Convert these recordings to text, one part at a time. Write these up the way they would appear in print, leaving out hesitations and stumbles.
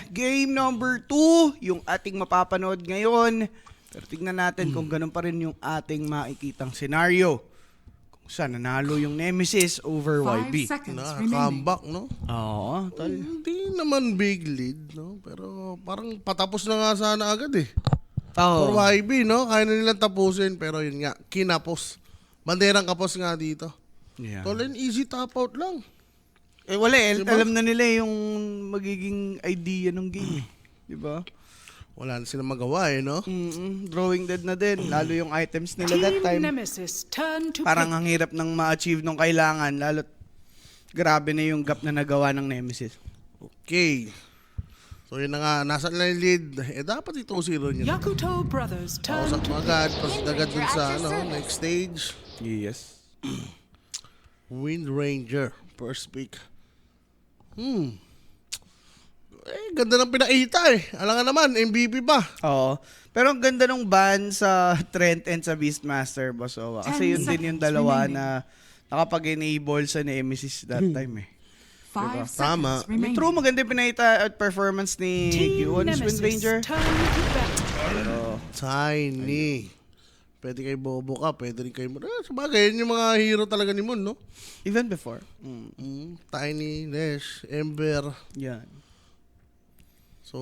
Game number 2, yung ating mapapanood ngayon. Pero tignan natin kung ganun pa rin yung ating makikitang senaryo. Kung saan nanalo yung Nemesis over 5 YB. seconds remaining. Comeback, no? Oo, tol. Hindi naman big lead, no? Pero parang patapos na nga sana agad eh. Oo. For YB, no? Kaya na nilang tapusin, pero yun nga, kinapos. Banderang kapos nga dito. Yeah. Tolin, easy top out lang. Eh wala eh, Diba? alam na nila yung magiging idea ng game eh. Diba? Wala na silang magawa eh, no? Drawing dead na din, lalo yung items nila that Team time. Nemesis, turn to Parang pick. ang hirap nang ma-achieve nung kailangan, lalo grabe na yung gap na nagawa ng Nemesis. Okay. So yun na nga, nasa na yung lead. Eh dapat ito 2-0 nyo. Yakuto Brothers, turn Kausap to mo agad, proceed agad dun sa next stage. Yes. Wind Ranger, first pick. Ganda ng pinakita eh. Alam nga naman, MVP pa. Oo. Pero ang ganda nung ban sa Trent and sa Beastmaster, Boss Owa. Kasi 10 yun din yung seconds dalawa remaining. na nakapag-enable sa Nemesis that time eh. 5 Tama. seconds remaining. True, maganda yung pinakita at performance ni Team Q1's Wind Ranger. Nemesis, turn to battle. Pero, Tiny. Pwede kay Bobo ka, pwede rin kay Moon. Sabagay, yun yung mga hero talaga ni Moon, no? even before. Tiny, Nash, Ember. Yan. So,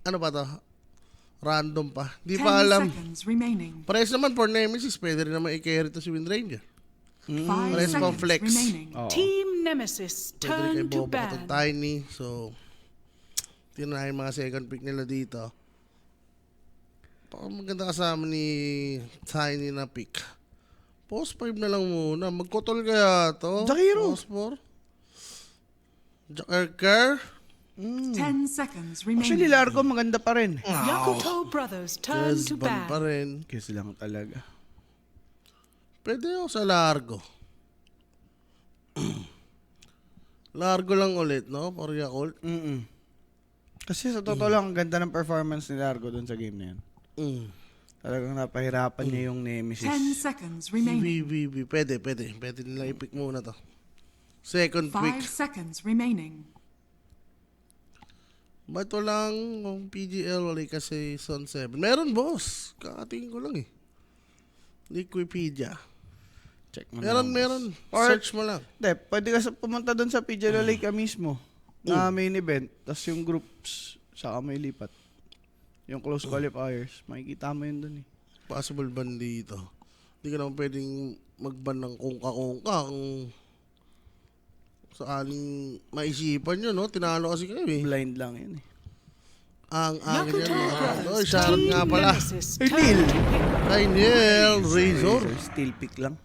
ano ba to? Random pa. Di 10 pa alam. seconds remaining. Parehas naman for Nemesis, pwede rin naman i-carry to si Wind Ranger. 5 Parehas pang seconds flex. remaining. Oo. Team Nemesis, Pwede rin kay turn to Bobo ka to ban. Tiny. So, tinahin mga second pick nila dito. Maganda kasama ni Tiny na pick. Post 5 na lang muna. Magkotol kaya to? Jakiro. Post 4. Jacker. 10 seconds remaining. Actually, Largo maganda pa rin. Yakuto Brothers, turn to Desban pa ban. rin. Kiss lang talaga. Pwede ako sa Largo. Largo lang ulit, no? For Yakult. Kasi sa totoo lang, ang ganda ng performance ni Largo dun sa game na yan. Talagang napahirapan niya yung Nemesis. 10 seconds remaining. VVV. Pwede. Pwede nila i-pick muna to. Second 5 pick. seconds remaining. Ba't walang PGL wala kasi Son 7? Meron, boss. Kakatingin ko lang eh. Liquipedia. Check mo na lang. Meron. Or- Search mo lang. Hindi, pwede ka pumunta dun sa PJ Lake mismo na main event. Tapos yung groups, saka may lipat. Yung close qualifiers, makikita mo yun dun eh. Possible ban dito. Hindi ka naman pwedeng magban ng kungka-kungka kung saaling maisipan nyo, no? Tinalo kasi kayo eh. Blind lang yun eh. Ang Yakuto yan. Oh, Brothers, shoutout Team nga pala. Nemesis, Ay, turn Neil. to pick. Kay Neil Razor. Steel pick lang.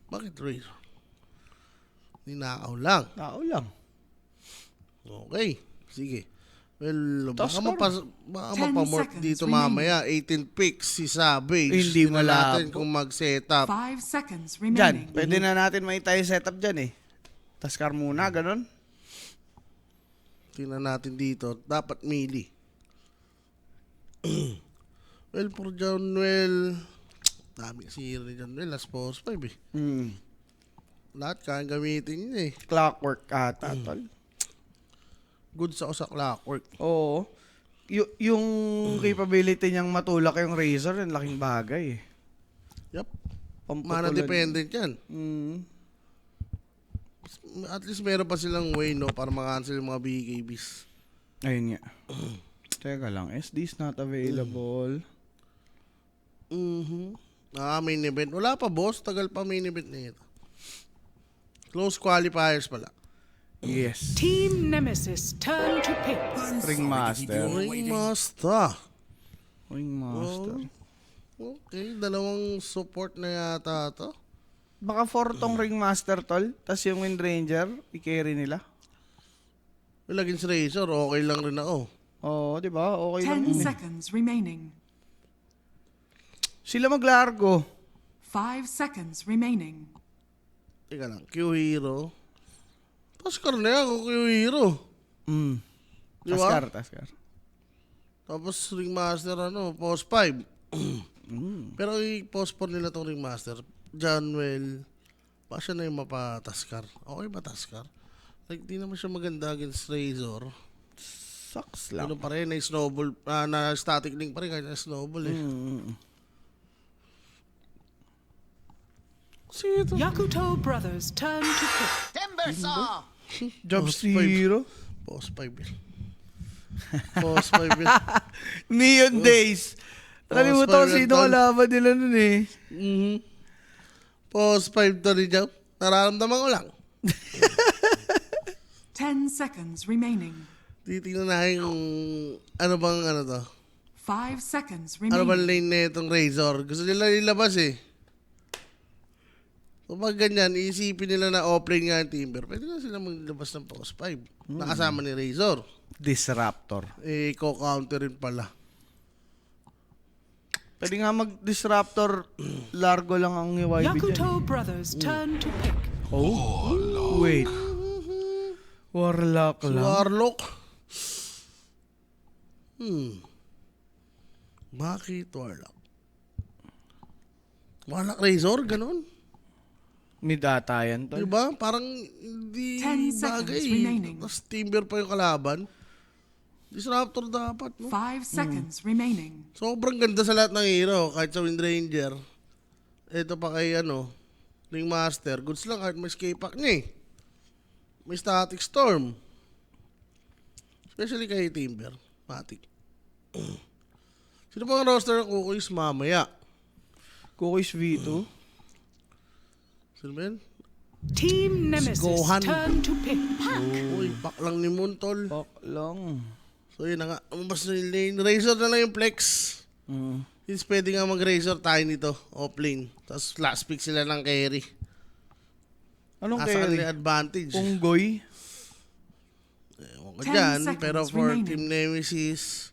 Bakit Razor? Ninakaw lang. Tao lang. Okay. Sige. Well, Toss baka 10 mapamort seconds dito remaining. mamaya. 18 picks si Savage. Hindi Tingnan natin malabo. kung mag-setup. 5 seconds Dyan, remaining. pwede na natin may tayo setup dyan eh. Taskar muna, ganun. Tingnan natin dito. Dapat melee. Well, for John Well, dami si hero ni John Well. Last post 5 eh. Lahat kaya gamitin niya eh. Clockwork ata, tol. Good sa sa clockwork. Oo. Yung capability niyang matulak yung Razor, yung laking bagay eh. Yup. Pamputulan. Mana dependent yan. Mm. At least meron pa silang way, no? Para makancel yung mga BKBs. Ayun nga. Teka lang, SD is not available. Main event. Wala pa, boss. Tagal pa main event na ito. Close qualifiers pala. Yes. Team Nemesis, turn to pick. Ringmaster. Ringmaster. Ringmaster. Okay, dalawang support na yata to. Baka 4 tong Ringmaster, tol. Tapos yung Wind Ranger, i-carry nila. Laging si Razor, okay lang rin ako. Oo, di ba? Okay lang 10 yun eh. seconds remaining. Sila maglargo. 5 seconds remaining. Teka lang, Q-Hero. Taskar na yan kung Q-Hero. Di ba? Taskar. Tapos Ringmaster, post 5. Pero i-post 4 nila tong Ringmaster. Janwell, Baka siya na yung mapataskar. Okay ba taskar? Like, di naman siya maganda against Razor. Sucks lang. Ano pa rin, na snowball, na static link pa rin kahit na snowball eh. Sino ito? Yakuto Brothers turn to pick. Job Post 0. Post 5 yun. Post 5 yun. Neon Days. Nakalimutan ko Spiral sino Dawn. kalaban nila nun eh. Post 5 to rin dyan. Nararamdaman ko lang. 10 seconds remaining. Titingnan na yung ano bang ano to. 5 seconds Ano bang remaining. lane na itong Razor? Gusto nila ilabas eh. So pag ganyan, iisipin nila na offlane nga yung Timber. Pwede na sila maglabas ng post 5. Nakasama ni Razor. Disruptor. Eh, co-counter rin pala. Pwede nga mag-disruptor. Largo lang ang YB dyan. Yakuto Brothers turn to pick. Oh? Wait. Warlock lang. Warlock. Bakit Warlock? Warlock Razor? Ganon? Mid ata yan, tol. Diba? Parang hindi 10 seconds bagay. remaining. Tapos Timber pa yung kalaban. Disruptor dapat, no? 5 seconds remaining. Sobrang ganda sa lahat ng hero. Kahit sa Wind Ranger. Ito pa kay Ring Master. Goods lang kahit may escape pack niya eh. May static storm. Especially kay Timber. Matic. Sino pang roster ng Kukoys mamaya? Kukoy's V2. Sino ba yan? Team Nemesis Gohan. turn to pick. Uy, pack lang ni Montol. Fuck lang. So yun na nga. Umabas na yung lane. Razor na lang yung flex. Since pwede nga mag-Razor tayo nito. Offlane. Tapos last pick sila ng carry. Anong Nasa carry? kanila advantage. Punggoy? Ewan ko 10 dyan. seconds Pero for remaining. Team Nemesis,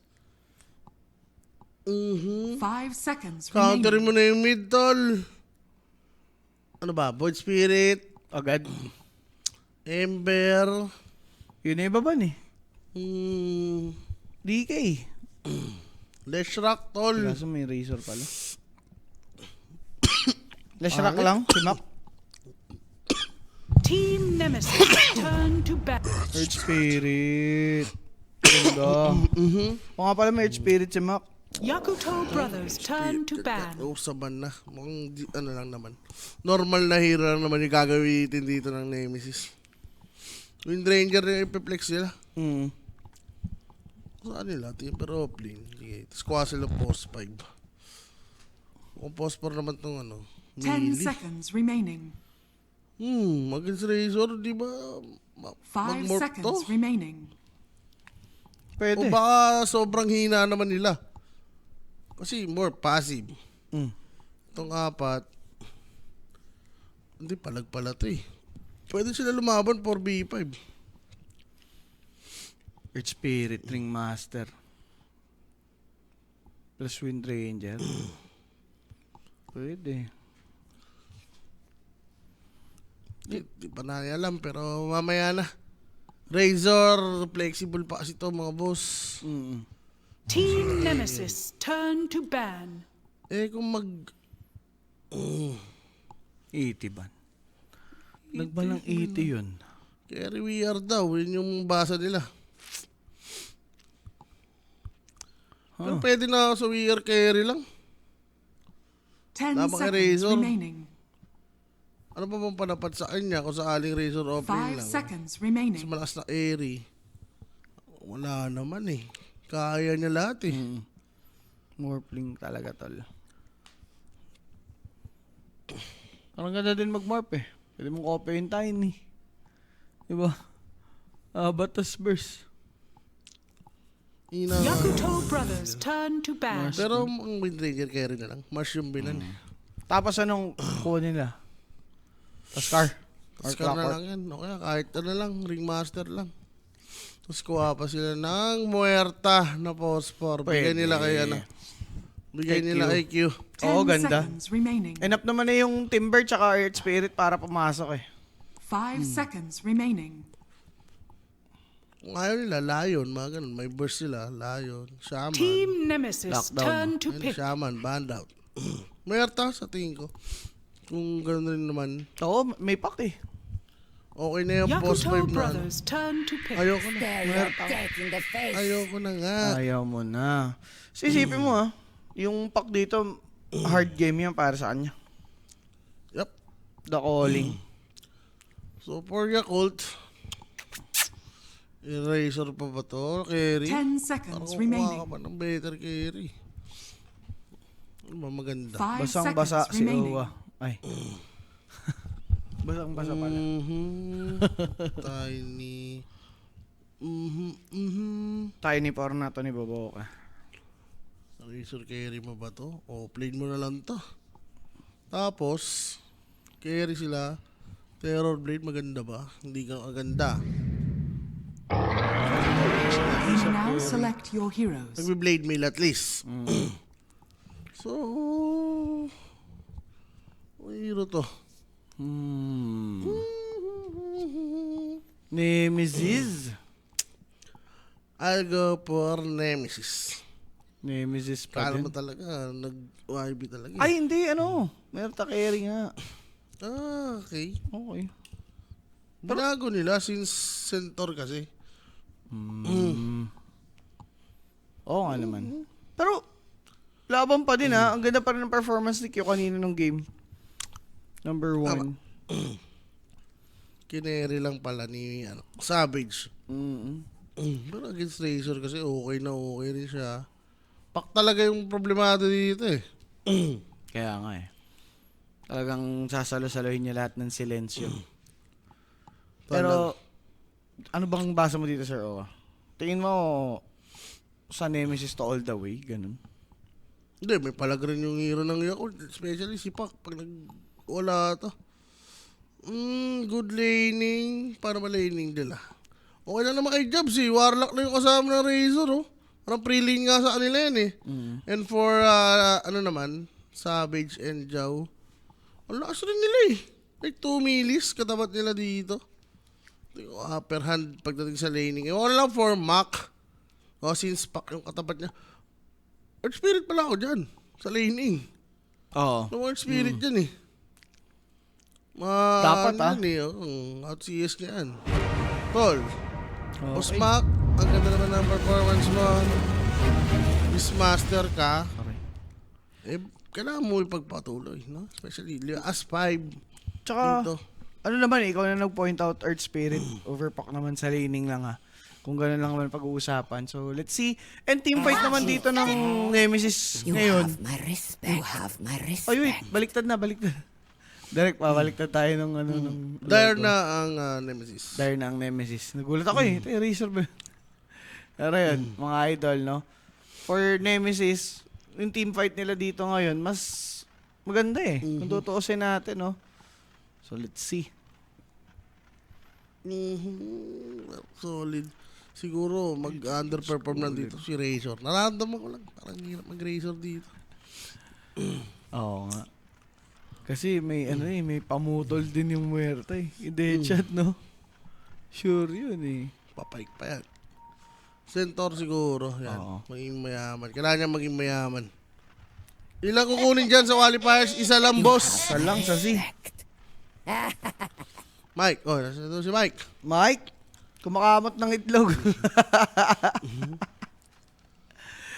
5 seconds counterin remaining. mo na yung mid, tol. Ano ba? Void Spirit, Agad. Ember, Yun na iba ba ni? DK. Leshrac, tol. Kaso may razor pala. Leshrac lang, si Mac. Team Nemesis turn to bat. Earth Spirit. Ganda. O nga pala may Earth Spirit si Mac. Yakuto Brothers turn to ban. Saban na. Mukhang ano lang naman. Normal na hero lang naman yung gagamitin dito ng Nemesis. Wind Ranger yung ipiplex nila. Saan nila? Timber Offlane. Sige. Tapos kuha sila post 5. Kung post 4 naman itong 10 melee. seconds remaining. Against Razor, di ba? 5 Mag-morph seconds to? remaining. Pwede. O baka sobrang hina naman nila. Kasi more passive. Itong 4, hindi palag pala to eh. Pwede sila lumaban 4v5. Earth Spirit, Ring Master. Plus Wind Ranger. Pwede. Di pa na alam pero mamaya na. Razor, flexible pa kasi to mga boss. Team Nemesis turn to ban. Eh kung 80 ban. Nagban ng 80 yun. carry wear daw, yun yung basa nila. Pero pwede na ako sa wear carry lang. 10 Tama kay seconds Razor. remaining. Ano pa bang panapat sa kanya kung sa aling Razor 5 offering lang? seconds Mas remaining. malakas na airy. Wala naman eh. Kaya niya lahat eh. Morphling talaga, tol. Ang ganda din mag-morph eh. Pwede mong copy yung tiny. Diba? Batas burst. Ina. Yakuto Brothers turn to ban. Pero ang Wind Ranger carry na lang. Mars yung binan eh. Tapos anong kuha nila? Taskar. Or Scar na Clockwork. lang yan. O kaya kahit ano lang, Ringmaster lang. Tapos kuha pa sila ng Muerta na phosphor. Bigay Pwede. nila kay Bigay Kay nila Q. kay Q. 10 Oo, ganda. seconds remaining. Enough naman na yung Timber tsaka Earth Spirit para pumasok eh. 5 seconds remaining. Kung ayaw nila, Lion, mga ganun. May burst sila, Lion, Shaman. Team Nemesis Lockdown. turn to Ayun, pick. Shaman, band out. Muerta sa tingin ko. Kung gano'n rin naman. Oo, may pack eh. Okay na yung post Yakuto 5 na. brothers turn to pick. Ayoko na. Stare your death in the face. Ayoko na nga. Ayaw mo na. Sisipin mo yung pack dito, hard game yan para sa kanya. Yup. The Calling. So for Yakult, eraser pa ba to? Carry? 10 seconds Parang remaining. kukuha ka pa ng better carry. Ano ba maganda? 5 Basang-basa seconds si remaining. Owa. Ay. Basang-basa pala. Tiny. Tiny power na to ni Boboka. Eraser carry mo ba to? O, plain mo na lang to. Tapos, carry sila. Terror Blade, maganda ba? Hindi ka maganda. You now select your heroes. Nagbe-blade mail at least. So, hero to. Nemesis. I'll go for Nemesis. Nemesis pa Kala din. mo talaga, nag-YB talaga. Ay, hindi. Merta carry nga. Okay. Okay. Binago nila since Centaur kasi. Oo nga naman. Pero, laban pa din Ang ganda pa rin ng performance ni Q kanina nung game. Number 1. Kineri lang pala ni Savage. Mm. Pero against Razor kasi okay na okay rin siya. Pak talaga yung problemado dito eh. Kaya nga Talagang sasalo-salohin niya lahat ng silensyo. Pero, ano bang basa mo dito, Sir Owa? Tingin mo, sa Nemesis to all the way? Ganun? Hindi, may palag rin yung hero ng Yakult. Especially si Pak. Pag wala to. Good laning. Para ma-laning nila. Okay na naman kay Jobs eh. Warlock na yung kasama ng Razor oh. Parang pre-lane nga sa kanila yan eh. And for, Savage and Jow. Ang lakas rin nila eh. Like 2 milis katapat nila dito. Upper hand pagdating sa laning. Ewan lang for Mac. Since Pak yung katapat niya. Earth Spirit pala ako dyan. Sa laning. Oo. No Earth Spirit dyan eh. Dapat, Out CS niya yan. Tol. Boss Mac, ang ganda naman ng performance mo. Miss Master ka. Kailangan mo ipagpatuloy, no? Especially as 5 Tsaka, dito. ano naman ikaw na nag-point out Earth Spirit. Overpack naman sa laning lang Kung gano'n lang naman pag-uusapan. So, let's see. And team fight naman dito ng Nemesis You ngayon. have my respect. You have my respect. Ay, wait. Baliktad. Direct pa, baliktad tayo ng Dire na ang Nemesis. Dire na ang Nemesis. Nagulat ako Ito yung Razor ba? Pero yun, mga idol, no? For Nemesis, yung team fight nila dito ngayon, mas maganda Kung tutuusin natin, no? So, let's see. Solid. Siguro, mag-underperform na dito si Razor. Nararamdaman ko lang. Parang hirap mag-Razor dito. Oo nga. Kasi may may pamutol din yung muerta Yung deadshot, no? Sure yun Papaik pa yan. Centaur siguro. Yan. Oo. Maging mayaman. Kailangan niya maging mayaman. Ilang kukunin dyan sa qualifiers? Isa lang, boss. Isa lang sa C. Mike. Nasa doon si Mike. Mike, kumakamot ng itlog.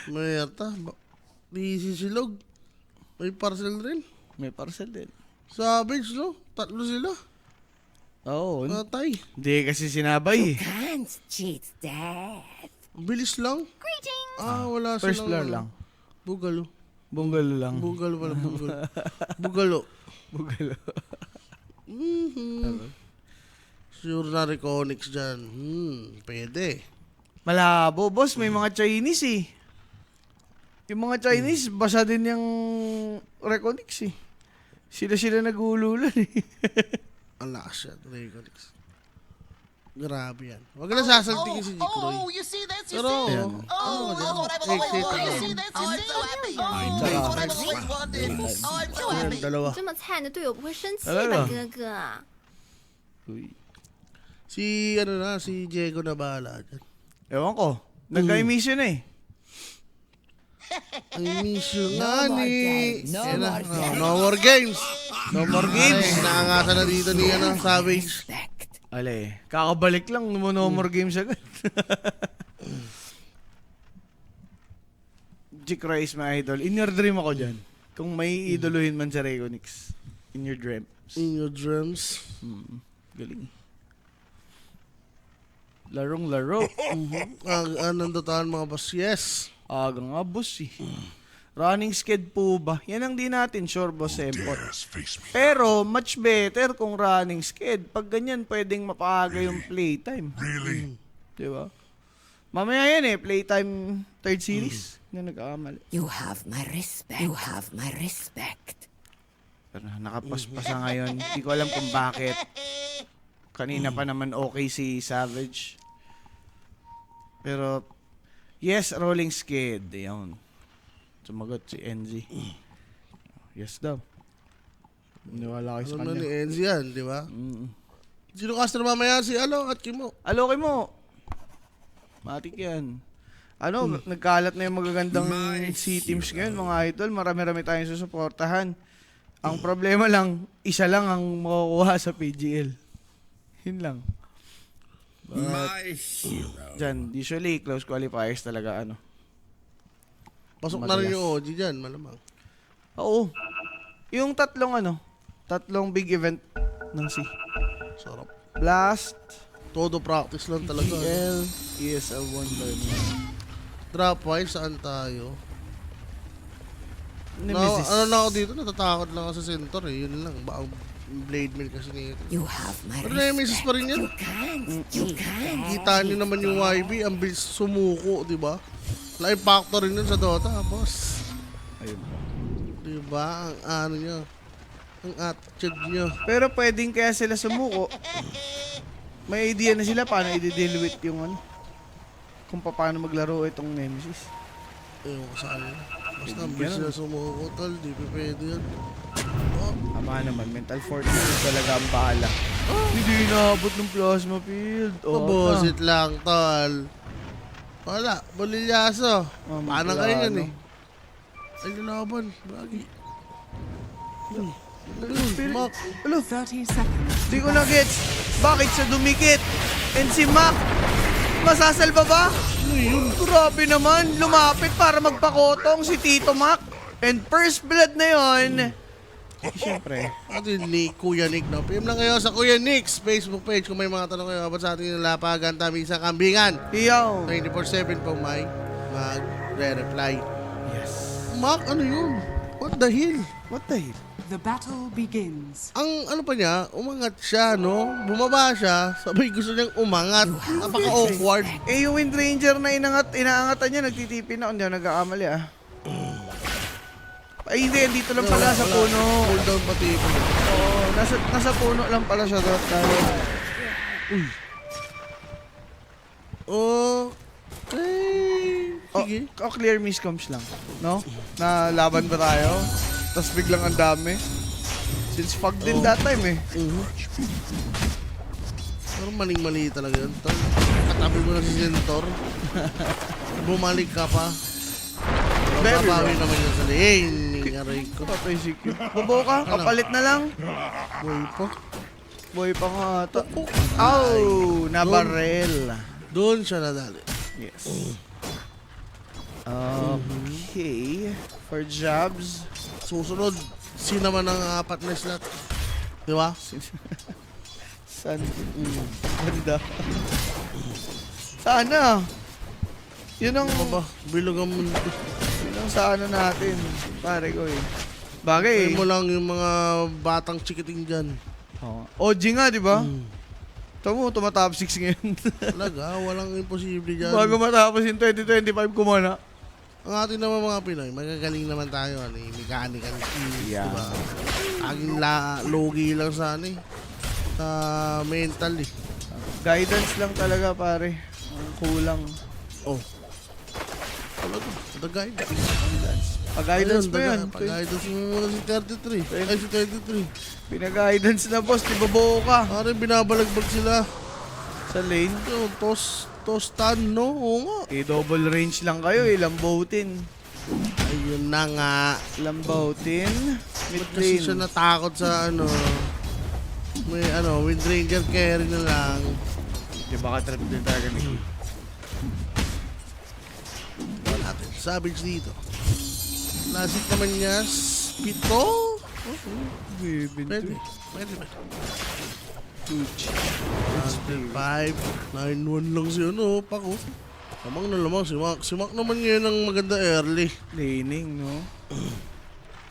Mayata. Busy silog. May parcel rin. May parcel din. Savage, no? 3 sila. Oo. Natay. Hindi kasi sinabay Can't cheat death. Ang bilis lang. Wala First silang... floor lang. Bugalo. Bungalo lang. Bugalo pala. Bugalo. Bungalo. Sure na Reconyx dyan. Pwede. Malabo, boss. May mga Chinese Yung mga Chinese, basa din yung Reconyx Sila nag-uululan Ang lakas yan, Reconyx. Grabe yan. Huwag na sasaltingin si Jikroy. You see this? You Pero, see? ano Oh, ka look what dyan? you see this? I'm so happy. Oh, that's what I've always wanted. I'm so happy. Dalawa. 这么菜的队友不会生气来了吧，哥哥？ Si Diego na bahala dyan. Ewan ko. Nagka-emission I miss you, No more ngani. games. No Ayan na. more games. No more games. No more games. Ay, naangasan na dito ni Savage. Respect. Ale, kakabalik lang, no more games agad. Chick Rice, my idol. In your dream ako dyan. Kung may idoluhin man sa Rayconix. In your dreams. In your dreams. Galing. Larong laro. Nandotaan mga boss. Yes. Aga nga, boss eh. Running sked po ba? Yan ang di natin sure, boss Empot. Pero, much better kung running sked. Pag ganyan, pwedeng mapaaga yung playtime. Really? Diba? Mamaya yan eh, playtime third series. Na nagkakamali. You have my respect. You have my respect. Pero nakapaspasa ngayon. Hindi ko alam kung bakit. Kanina pa naman okay si Savage. Pero, yes, rolling skid. Ayun. Sumagot si NZ. Yes daw. Niwala kayo sa Alam na ni kanya. Enzi yan, di ba? Sino caster mamaya? Si at Kimo. Alokin mo. Matik yan. Nagkalat na yung magagandang C-teams ngayon, mga idol. Marami-rami tayong susuportahan. Ang problema lang, isa lang ang makukuha sa PGL. Yun lang. Dyan, usually, close qualifiers talaga, Pasok na rin Madalas. yung OG dyan, malamang. Oo. Yung tatlong big event ng C. Sarap. Blast, Todo practice lang talaga. PGL, ESL 1 tournament. Drop-wise, saan tayo? Nemesis. Na ako dito, natatakot lang ako sa center eh. Yun lang, baka blade mail kasi nito. You have my Pero Nemesis respect. pa rin yan. You can't. Kita nyo naman yung YB, ang bilis sumuko, di ba? Life factor rin yun sa Dota, boss. Ayun. Di ba? Ang ano nyo. Ang attitude nyo. Pero pwedeng kaya sila sumuko. May idea na sila paano i-deal with yung kung paano maglaro itong Nemesis. Ewan ko sa kanila. Basta ang bilis sila sumuko, tol. Di pa pwede yan. Ama naman, mental fortitude talaga ang bahala. Hindi inaabot ng plasma field. Mabusit lang, tol. Wala, bolilyaso. Paano wala, kayo yan no? eh? Ay, lalaban. Lagi. Spirit. 30 seconds. Di ko na gets. Bakit siya dumikit? And si Mac, masasalba ba? Grabe naman, lumapit para magpakotong si Tito Mac. And first blood na yon. Siyempre. At yun ni Kuya Nick, no? PM lang kayo sa Kuya Nick's Facebook page kung may mga tanong kayo about sa ating lapagan, tamisang kambingan. Iyaw. 24/7 po may magre-reply. Yes. Mac, ano yun? What the hell? What the hell? The battle begins. Ang ano pa niya, umangat siya, no? Bumaba siya, sabay gusto niyang umangat. Napaka-awkward. Eh, yung Wind Ranger na inaangatan niya, nagtitipin na. Hindi ako nag-aamal Ay, hindi. Dito lang pala sa puno. Cool down pati ito. Oo, nasa puno lang pala siya. Okay. Sige. Clear miscoms lang. No? Na laban ba tayo? Tapos biglang ang dami. Since fog din that time eh. Pero maling-mali talaga yun. Tol. Katabi mo na si Zentor. Bumalik ka pa. Very Babawi wrong. naman yun sa lane. Aray ko. Patay si Q. Bobo ka? Kapalit na lang. Boy po. Boy pa nga ata. Ow! Nabarel. Doon siya nadali. Yes. Okay. For jobs. Susunod, sino naman ang apat na slot? Di ba? San? Ganda. Sana. Yun ang, Ano ba? Bilog ang mundo. yun ang sa ano natin. Pare ko eh. Bagay Kaya mo lang yung mga batang chikiting dyan. OG nga, di ba? Tama mo, tumatop 6 ngayon. Talaga, walang imposible dyan. Bago matapos yung 2025 kumana. Ang ating naman mga Pinoy, magagaling naman tayo. Mechanical skills, Yeah. diba? Aging logi lang sa sa mental eh. Guidance lang talaga, pare. Ang kulang. Oh. Talaga, the guide. Pag-guidance pa yan. Pag-guidance mo muna si 33. Ay, si 23. Pina-guidance na, boss. Di ba buo ka? Pare, binabalagbag sila. Sa lane. Yung tostan, no? Oo nga. Double range lang kayo, ilang botin. Ayun na nga. Lambautin. Mid Ba't kasi siya lane. natakot sa ano? May ano, Wind Ranger carry na lang. Di ba ka-trap din talaga ni Wala natin. Savage dito. Classic naman niya. Pito? Pwede. Pwede. Huge. 5, 9-1 lang si ano, Paco. Lamang na lamang si Mac. Si Mac naman ngayon ang maganda early. Laning, no?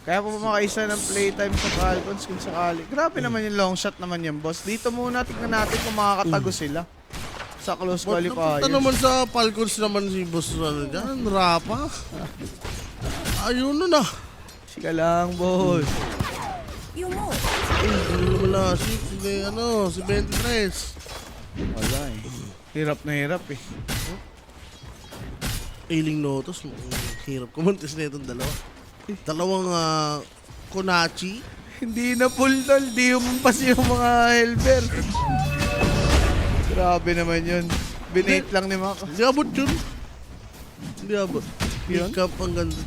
Kaya po makaisa ng playtime sa Falcons kung sakali. Grabe naman yung long shot naman yung boss. Dito muna, tignan natin kung makakatago sila. Sa close Napunta qualifier. naman sa Falcons naman si Boss ano dyan. Rapa. Ayun na na. Sika lang, boss. You move. Wala si 23. Wala eh. Hirap na hirap eh. Ailing Lotus. Hirap kumantis na itong dalawa. Dalawang Konachi. Hindi na full tol. Di umampas yung mga helper. Grabe naman yun. Binate lang ni Mac. Hindi abot yun. Hindi abot. Yun? Pick up ang ganda.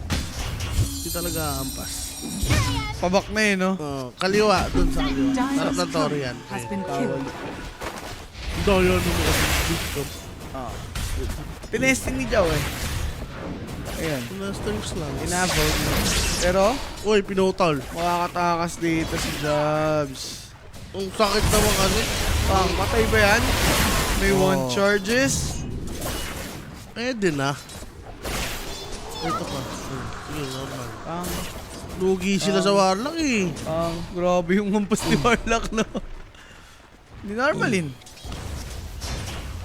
Hindi talaga ampas. Pabak na eh, no? Kaliwa. Doon sa kaliwa. Harap Dire's ng Torian. turret has been killed. Daya naman kasi pick up. Tinesting ni Jow eh. Ayan. Pinasters lang. Inavote. Pero, Uy, pinotal. makakatakas dito si Jobs. Ang sakit naman kasi. Patay ba yan? May one Oh. charges. Pwede na. Ito pa. Sige, normal. Ang, Lugi sila sa Warlock eh. grabe yung mampas ni Warlock, no? Hindi normalin.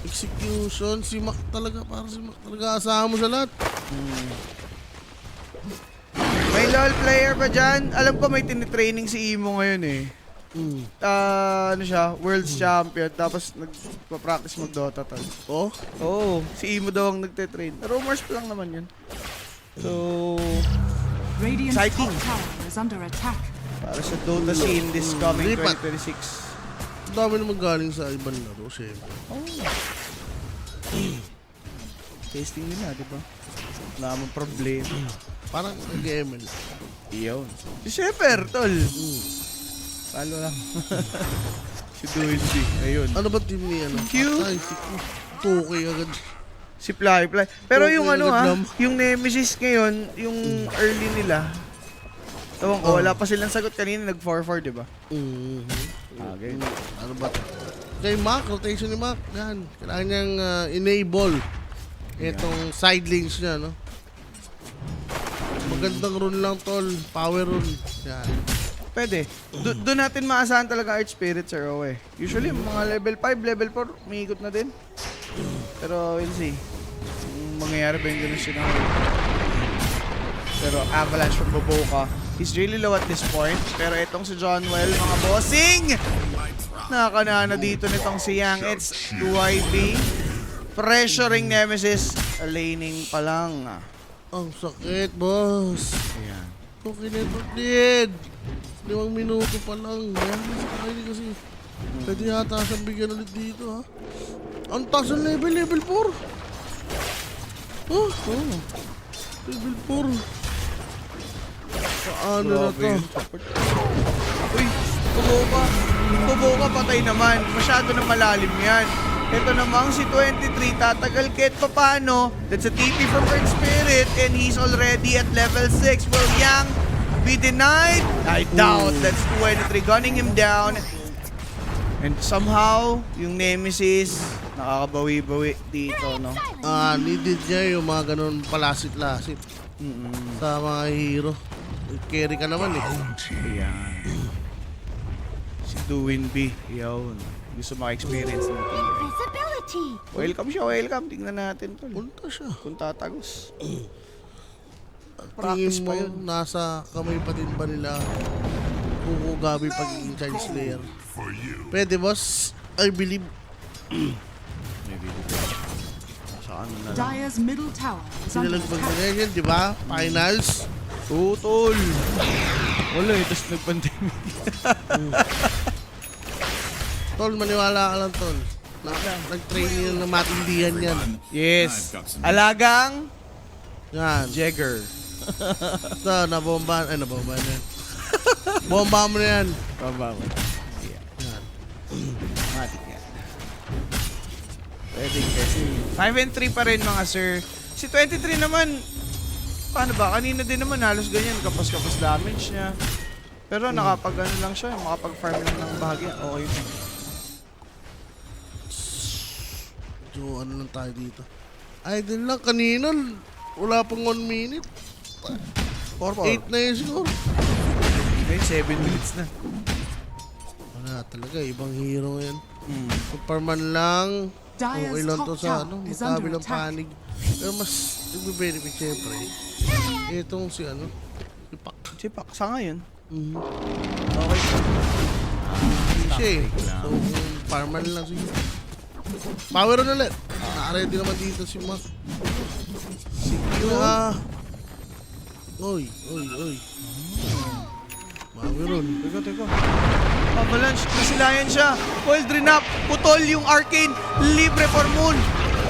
Execution, si Mac talaga, para si Mac talaga asahan mo sa lahat. May LoL player ba dyan? Alam ko may tinitraining si Imo ngayon eh. Ano siya? World's champion. Tapos nagpa-practice mag-Dota tal. Oh? Oo. Si Imo daw ang nagte-train. Rumors pa lang naman yun. So, Radiant's Exciting. top tower is under attack. para sa Dota scene this coming Lipat. 2026. Ang dami naman galing sa ibang laro, syempre. Tasting nila, di ba? Wala namang problema. Parang nag-ML. Iyon. Si Shepherd, tol. Palo lang. Si Duindy. Ayun. Ano ba team ni ano? Q? Ay, si Q. Tukay agad. Si Fly. Pero Okay, yung ano agad ha, lang. yung Nemesis ngayon, yung early nila, tawang ko, wala pa silang sagot kanina, nag-4-4, di ba? Okay. Ano ba? Kay Mac, rotation ni Mac. Yan. Kailangan niyang enable itong side lanes niya, no? Magandang run lang, tol. Power run. Yan. Pwede. Doon natin maasahan talaga Arch Spirit, Sir Owe. Usually, mga level 5, level 4, umiikot na din. Pero, we'll see. Kung mangyayari ba yung ganun scenario. Pero, Avalanche from Boboka. He's really low at this point. Pero itong si John Well, mga bossing! Nakakanana dito nitong si Yang. It's 2YB. Pressuring Nemesis. Laning pa lang. Ang sakit, boss. Ayan. Okay na ito, Did. 5 minuto pa lang. Ayan, sa kainin kasi. Pwede yata siyang bigyan ulit dito, ha? Ang taas ang level, level 4. Oh, level 4. Paano na to? Uy, Boboka patay naman. Masyado na malalim yan. Ito namang si 23, tatagal kahit paano. That's a TP from Earth Spirit and he's already at level 6. Will Yang be denied? I doubt. That's 23 gunning him down. And somehow, yung Nemesis, nakakabawi-bawi dito, no? Needed niya yung mga ganun palasit-lasit sa mga hero. Carry ka naman eh. Ayan. Si Duinby. Yun. Gusto maka-experience nito. Visibility. Welcome siya, welcome. Tingnan natin to. Punta siya. Kung tatagos. Tingin Practice mo, pa yun. nasa kamay pa din ba nila Kukugabi pagiging Child Slayer? Pwede, boss. I believe. Sa ano na lang. Dire's middle tower is under Sinalag attack. ganyan, di ba? Finals. Tutol. Wala eh, tapos nag-pandemic. Tol, maniwala ka lang, Tol. Nag-training na matindihan yan. Yes. Alagang Yan. Jagger. Ito, nabomba. Ay, nabomba na yan. Bomba mo na yan. Baba mo. Yeah. Yan. Matik yan. Pwede kasi. 5 and 3 pa rin mga sir. Si 23 naman, paano ba? Kanina din naman halos ganyan. Kapos-kapos damage niya. Pero nakapag ano lang siya, makapag-farm lang ng bahagya. Okay na. So, ano lang tayo dito? Ay, din lang. Kanina, wala pang 1 minute. 8 na yung score. Okay, 7 minutes na. Wala talaga. Ibang hero yan. Superman lang. Dire's Okay lang to top sa tower ano, is under magkabilang attack. panig. Pero mas nagbe-benefit syempre. Itong si ano, si Pak. Sipak, sa ngayon. Okay. Siya eh. So, farman lang siya. Power on ulit. Naka-ready naman dito si Mac. Si Q. Oy. Power on. Teka. Avalanche, nasilayan siya. Coil drain up, putol yung arcane, libre for Moon.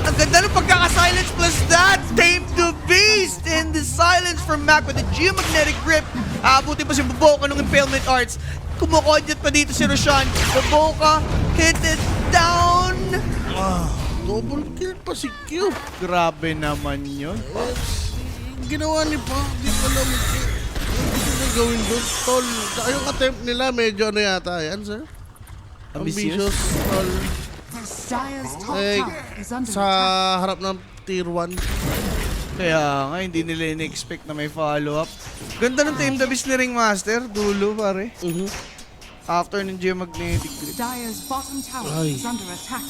Ang ganda ng pagkaka-silence plus that, tame the beast. And the silence from Mac with the geomagnetic grip. Aabutin pa si Boboka ng impalement arts. Kumukodjat pa dito si Roshan. Boboka, hit it down. Double kill pa si Q. Grabe naman yun. Yung ginawa ni Pa, di ko alam kung gusto niya gawin doon. Tol, saka yung attempt nila, medyo ano yata yan, sir? Ambitious? Tol. Dire's top Eh, tower is under sa attack. harap ng tier 1. Kaya nga, hindi nila in-expect na may follow-up. Ganda ng Tame the Beast ni Ringmaster, dulo pare. After ng geomagnetic grip. Dire's bottom tower Ay. is under attack.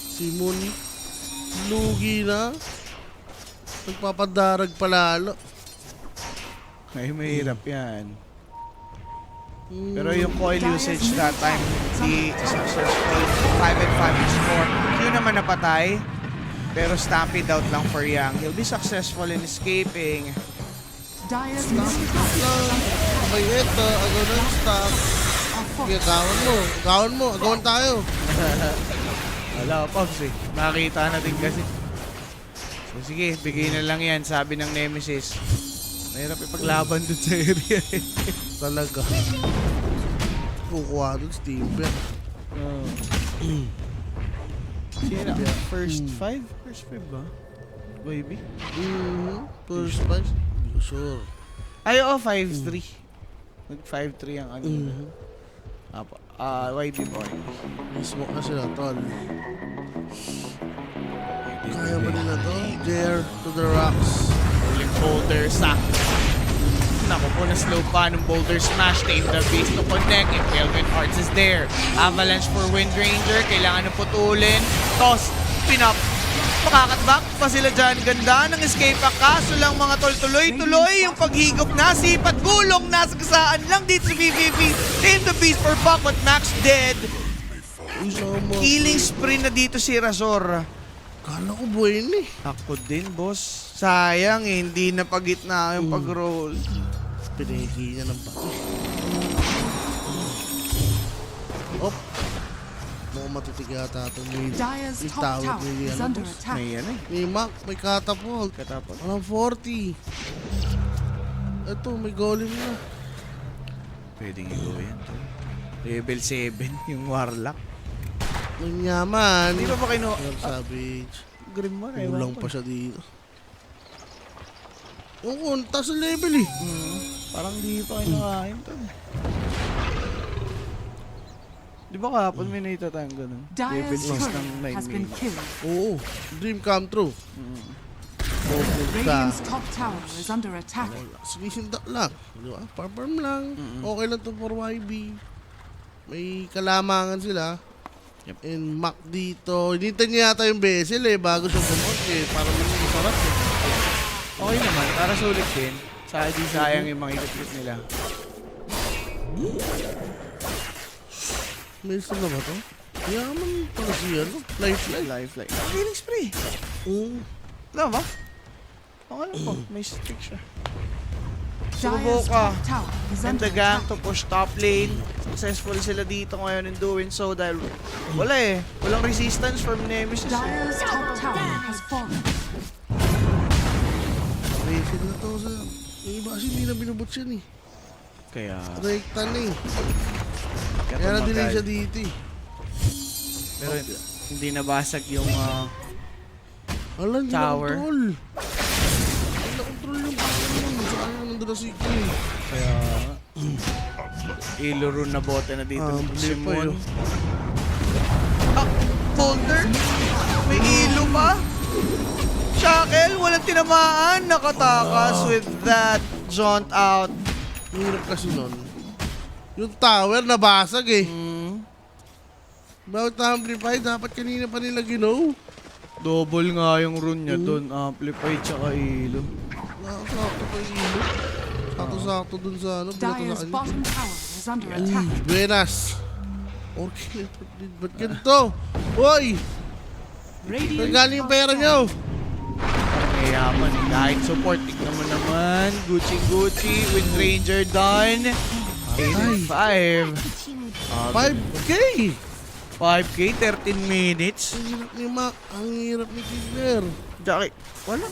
Si Moon, lugi na. Nagpapadarag palalo. Ay, mahirap yan. Pero yung coil usage that time, di successful. 5 and 5 is 4. Q naman napatay. Pero stampede out lang for Yang. He'll be successful in escaping. Dire's middle tower is under attack. May ito, agaw ng stock. Sige, gawin mo, agawan tayo. Wala ka, Pops eh. Makita natin kasi. So sige, bigay na lang yan, sabi ng Nemesis. Mahirap ipaglaban dun sa area eh. Talaga. Kukuha doon, Steamper. Sino? First 5? First 5 ba? Maybe? First prize? Hindi ko sure. Ay, oo, 5-3. Nag 5-3 ang ano. Apo. YB boy. Smoke na sila, tol. Kaya ba nila to? Dare to the rocks. Rolling boulder sack. Naku po, na-slow pa ng boulder smash. Tame the Beast to connect. Impalement Arts is there. Avalanche for Wind Ranger. Kailangan ng putulin. Toss. Pinap. Makakatback pa sila dyan. Ganda ng escape pack. Kaso lang mga tol, tuloy-tuloy yung paghigop na. Sipat gulong. Nasa kasaan lang dito sa PvP. Tame the Beast for Buck but Max dead. Killing spree na dito si Razor. Kala ko buhay ni. Ako din, boss. Sayang, hindi na pagitna yung pag-roll. Pinigi niya ng bato. Op. Mukhang matitig yata itong may Dire's yung top tawag tower ni is ano, under boss. attack. May ano eh. May Mac, may catapult. Katapos. Walang 40. Ito, may golem na. Pwedeng i-go yan. tol. Level 7, yung Warlock. May yaman. Hindi pa ba kinuha? Air Savage. Grimmar, Kulang pa siya dito. Oo, taas ang level eh. Parang di pa kinakain to. Di ba kahapon may nakita tayong ganun? Level Dire's 6 ng turret 9 has been million. killed. Oo, dream come true. Focus ka. Radiant's top tower is under attack. Wala, sinisindak lang. Di ba? Farm lang. Okay lang to for YB. May kalamangan sila. Yep. And Mac dito. Hinintay niya yata yung bezel eh. Bago siya bumot eh. Para maging sarap eh. Okay naman, para sulit din. Sa di sayang yung mga ikot nila. May isa na ba to? Yaman pala siya, no? Lifeline. Lifeline. Killing spree. Alam ba? Okay lang po, may stick siya. Dire's Subuka. top tower is And under the gang attack. to push top lane. Successful sila dito ngayon in doing so dahil wala eh. Walang resistance from Nemesis. Dire's top tower has fallen. Basil na to, sir. Yung iba kasi hindi na binubot yan eh. Kaya, Rekta na eh. Kaya na-delay siya dito eh. pero hindi nabasag yung Alam, hindi Tower. na-control. Hindi na-control yung Pokemon. Saan na nandun na si King? kaya iluro na bote na dito ng Hindi pa Simon. yun. Boulder? May ilo pa? Shackle? Walang tinamaan. Nakatakas with that jaunt out. Ang hirap kasi nun. Yung tower nabasag eh. Bakit na-amplify? Dapat kanina pa nila ginaw. Double nga yung rune niya doon. Amplify tsaka ilo. Nakasakto pa yung ilo. Sakto-sakto dun sa ano. Binato na Dire's kanya. bottom tower is under attack. Buenas. Okay, ba't ganito? Uy! Radiant Nagaling yung pera nyo. Mayaman eh. Kahit support, tignan mo naman. Gucci with Ranger done. 8-5. 5K! 5K, 13 minutes. Ang hirap ni Mac. Ang hirap ni Kidler. Jackie, wala.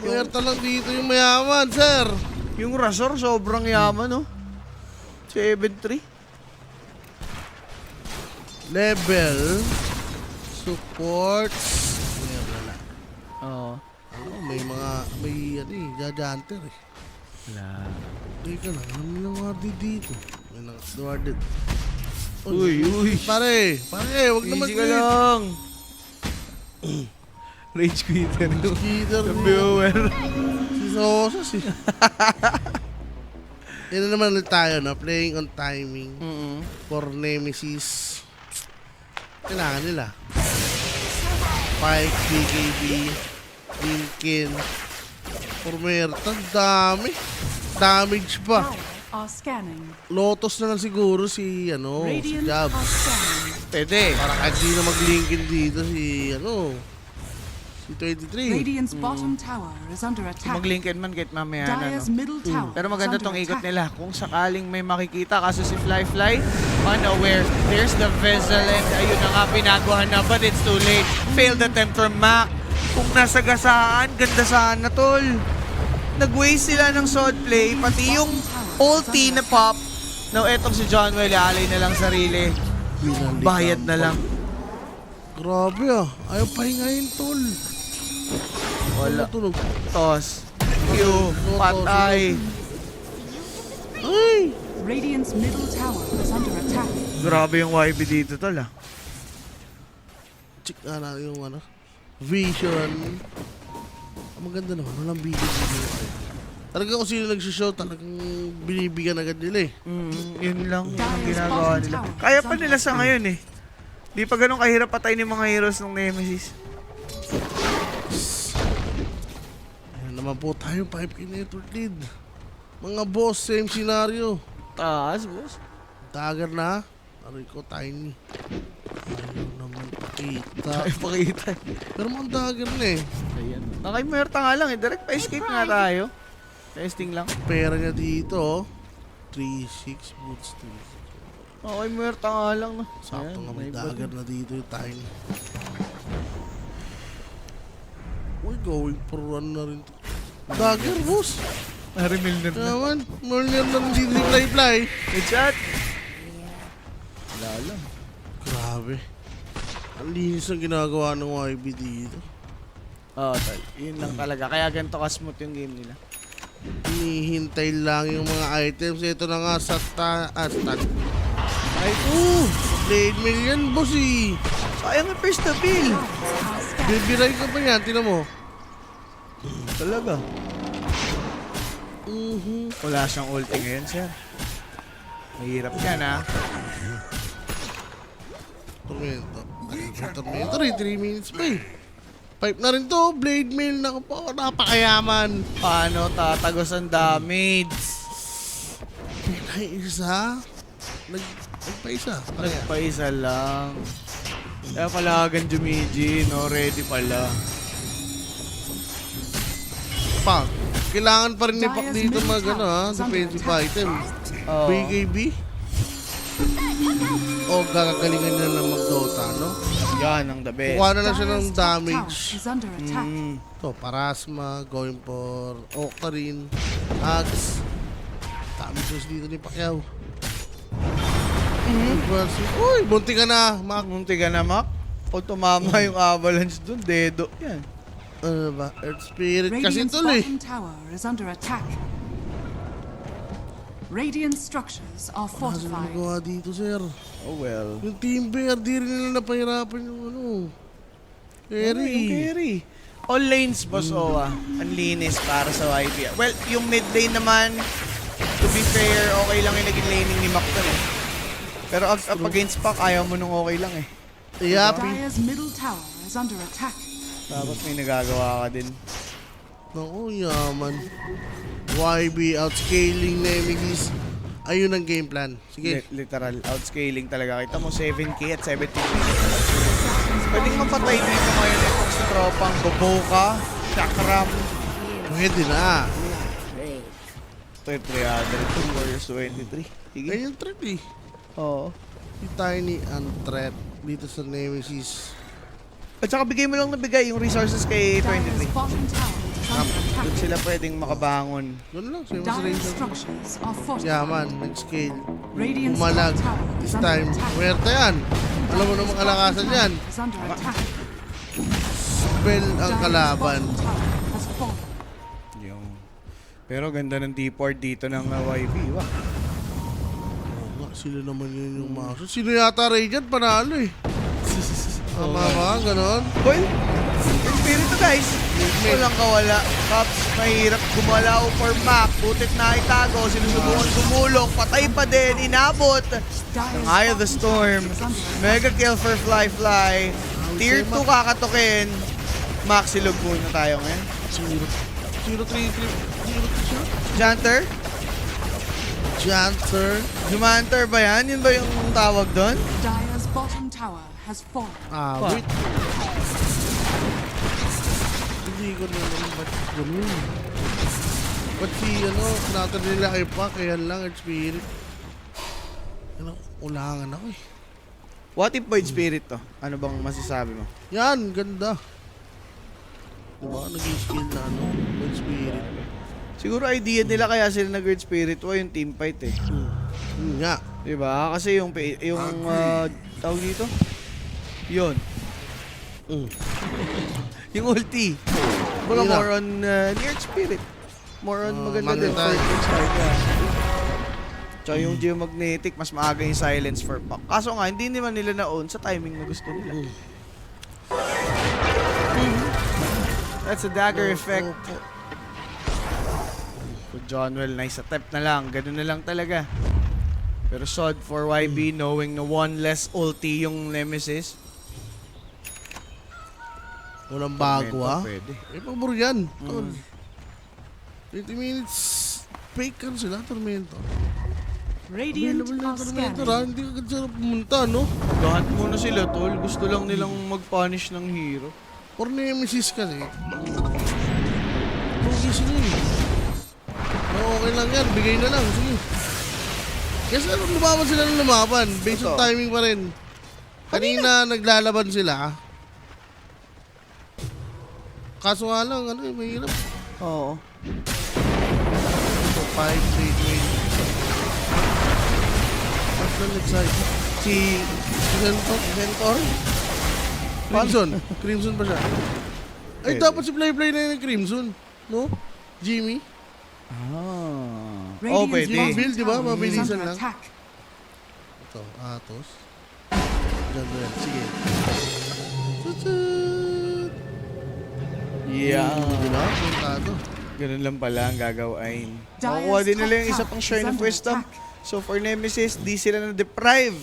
Puwerta lang dito yung mayaman, sir. Yung Razor, sobrang yaman, no? 7-3. Level. Support. Wala. Oo. May mga, may ano eh, Jajanter eh. Wala. Teka lang, ano nang warded dito? May nang-warded. Uy. Pare, wag naman Easy ka lang. Rage quitter. Cheater The niya. viewer. Si Sosas eh. Yan na naman ulit tayo, no? Playing on timing for Nemesis. Kailangan nila. 5 BKB, Lincoln, Formerta, dami. Damage pa. are scanning. Lotus na lang siguro si, si Radiant Jabs. are scanning. Pwede. Para kahit di na mag-Lincoln dito si, si 23. Radiant's bottom tower is under attack. Mag-Lincoln man kahit mamaya na, Dire's no? middle tower Pero is maganda under tong ikot attack. nila. Kung sakaling may makikita, kaso si Fly, unaware. There's the vessel and ayun na nga, pinaguhan na. But it's too late. Failed attempt from Mac. Kung nasa gasaan, ganda sana, tol. Nag-waste sila ng sword play. Pati yung ulti na pop. Now, etong si John Well, alay na lang sarili. Bayad na lang. Grabe ah. Ayaw pahingayin, tol. Wala. Tunog. Toss. Q. Patay. Ay! Radiant's middle tower is under attack. Grabe yung YB dito, tol, ah. Check na yung Vision. Ang maganda naman. Walang video. Talaga kung sino nagsishow, talagang binibigyan agad nila eh. Yun lang yung ginagawa nila. Kaya pa nila sa ngayon eh. Di pa ganun kahirap patay ng mga heroes ng Nemesis. Ayan naman po tayo, 5K network lead. Mga boss, same scenario. Taas, boss. Dagger na. Aray ko, tiny. Ayaw naman pakita. Ay, pakita. Pero mga dagger na eh. Ayan. Nakaimerta nga lang eh. Direct pa-escape nga tayo. Testing lang. Pera niya dito, oh. 3-6 boots. Okay, merta nga lang. No? Sakto Ayan, nga may iba dagger din. na dito yung tiny. Uy, going for run na rin to. Dagger, boss. Narimilner na. Naman, Molner na rin dito yung fly-fly. Good shot. Wala lang. Grabe. Ang linis ang ginagawa ng YB dito. Oo, tol. Yun lang talaga. Kaya ganito ka-smooth yung game nila. Hinihintay lang yung mga items. Ito na nga sa taas. Ay, Blade Mail yan, boss eh. Sayang yung first na bill. Bibiray ka pa yan, tinan mo. Talaga. Wala siyang ulti ngayon, sir. Mahirap yan, ha? Tormento. Tormento rin, 3 minutes pa eh. 5 na rin to, Blade Mail. Naku po, napakayaman. Paano tatagos ang damage? Pinay isa. Nagpaisa. Nagpaisa lang. Kaya pala agad Jumiji, no? Ready pala. Pak. Kailangan pa rin ni Pak dito mag defensive item. Oo. BKB. O gagagalingan nila ng mag-Dota, no? Yan ang the best. Kukuha na lang siya ng Dire's top tower damage. is under attack. Ito, Parasma, going for Octarine, Axe. Damage was dito ni Pacquiao. Uy, bunti ka na, Mac. Munti ka na, Mac. O tumama yung avalanche dun, dedo. Yan. Ano ba? Earth Spirit kasi Radiant's ito eh. bottom tower is under attack. Radiant structures are Ano fortified. magawa dito, sir? Oh well. Yung Team Bear, di rin nila napahirapan yung ano. Yung Carry. carry. All lanes, boss Owa. Ang linis para sa YB. Well, yung mid lane naman, to be fair, okay lang yung naging laning ni Mac dun eh. Pero up against Pac, ayaw mo nung okay lang eh. Yapi. Dire's middle tower is under attack. Tapos may nagagawa ka din. Naku, yaman. YB outscaling Nemesis. Ayun ang game plan. Sige. Literal, outscaling talaga. Kita mo 7k at 70 Pwedeng mapatay dito ngayon itong sa tropang Boboka, Chakram, Pwede na. Break. 300, Warriors 23. Sige. Ayun yung threat eh. Oo. Si Tiny ang threat dito sa Nemesis. At saka bigay mo lang na bigay yung resources kay Dire's 23. bottom tower is under Doon attack. sila pwedeng makabangon. Doon lang, same as Dire Razor. structures are fortified. Yaman, nag-scale. Radiant's Umalag. top tower This is under time, attack. muerta yan. Alam mo namang kalakasan yan. Is under attack. Spell ang Dire's kalaban. bottom tower has fallen. Yung... Pero ganda ng D-port dito ng YB. Wah. Oo nga, sila naman yun yung maso. Sino yata Radiant? Panalo eh. Tama ba? Ganon? Well, yung spirit to guys. Walang kawala. Pops, mahirap gumalaw for Mac. Butit na itago. Sinusubukan gumulong. Patay pa din. Inabot. Ang Eye of the Storm. Mega kill for Fly. Tier 2 kakatukin. Max, silog muna tayo ngayon. 0-3-3. Janter? Janter. Jumanter ba yan? Yun ba yung tawag doon? Dire's bottom tower has fallen. Ah, Pa. wait. Hindi ko na naman ba't ganun. Ba't si, natin nila kay Pac, kaya lang, Earth Spirit. Ulangan ako eh. What if Void Spirit to? Ano bang masasabi mo? Yan, ganda. Diba, nag-skill na Earth Spirit. Siguro idea nila kaya sila nag-Earth Spirit o yung team fight eh. Yun nga. Diba? Kasi yung tawag dito? Yun. Yung ulti. Baga Yun na. more on Earth Spirit. More on maganda din for magnetize. Earth Spirit. Tsaka yung geomagnetic, mas maaga yung silence for Pac. Kaso nga, hindi naman nila na-own sa timing na gusto nila. That's a dagger effect. So Johnwell, nice attempt na lang. Ganun na lang talaga. Pero Sod for YB, knowing na one less ulti yung Nemesis. Walang bago, ha? Pwede. Eh, pabor yan. Tol. 20 minutes. Fake ano sila, Tormento. Radiant Available na are yung Tormento, ha? scanning. Hindi agad sarap pumunta, no? Gahan muna sila, tol. Gusto lang nilang mag-punish ng hero. Or Nemesis kasi. Lugi sila eh. Okay lang yan, bigay na lang. Sige. Kasi lumaban sila ng lumaban. Based on Totoo. timing pa rin. Kanina naglalaban sila. Kaso nga lang, mahirap. Oo. 5, 3, 20. What's the next side? Si Ventor? Crimson ba siya? Ay, Pwede. dapat si Play na yun ng Crimson. No? Jimmy? Ah. Radiant's pwede. bottom Build, di ba? tower is Mabilisan under lang. attack. Ito, Atos. Diyan ba yan? Sige. Tutut! Yeah. Di ba? Puntado. Ganun lang pala ang gagawin. Dire's Makukuha din nila yung top isa pang tower Shrine is of under Wisdom. attack. So for Nemesis, di sila na-deprive.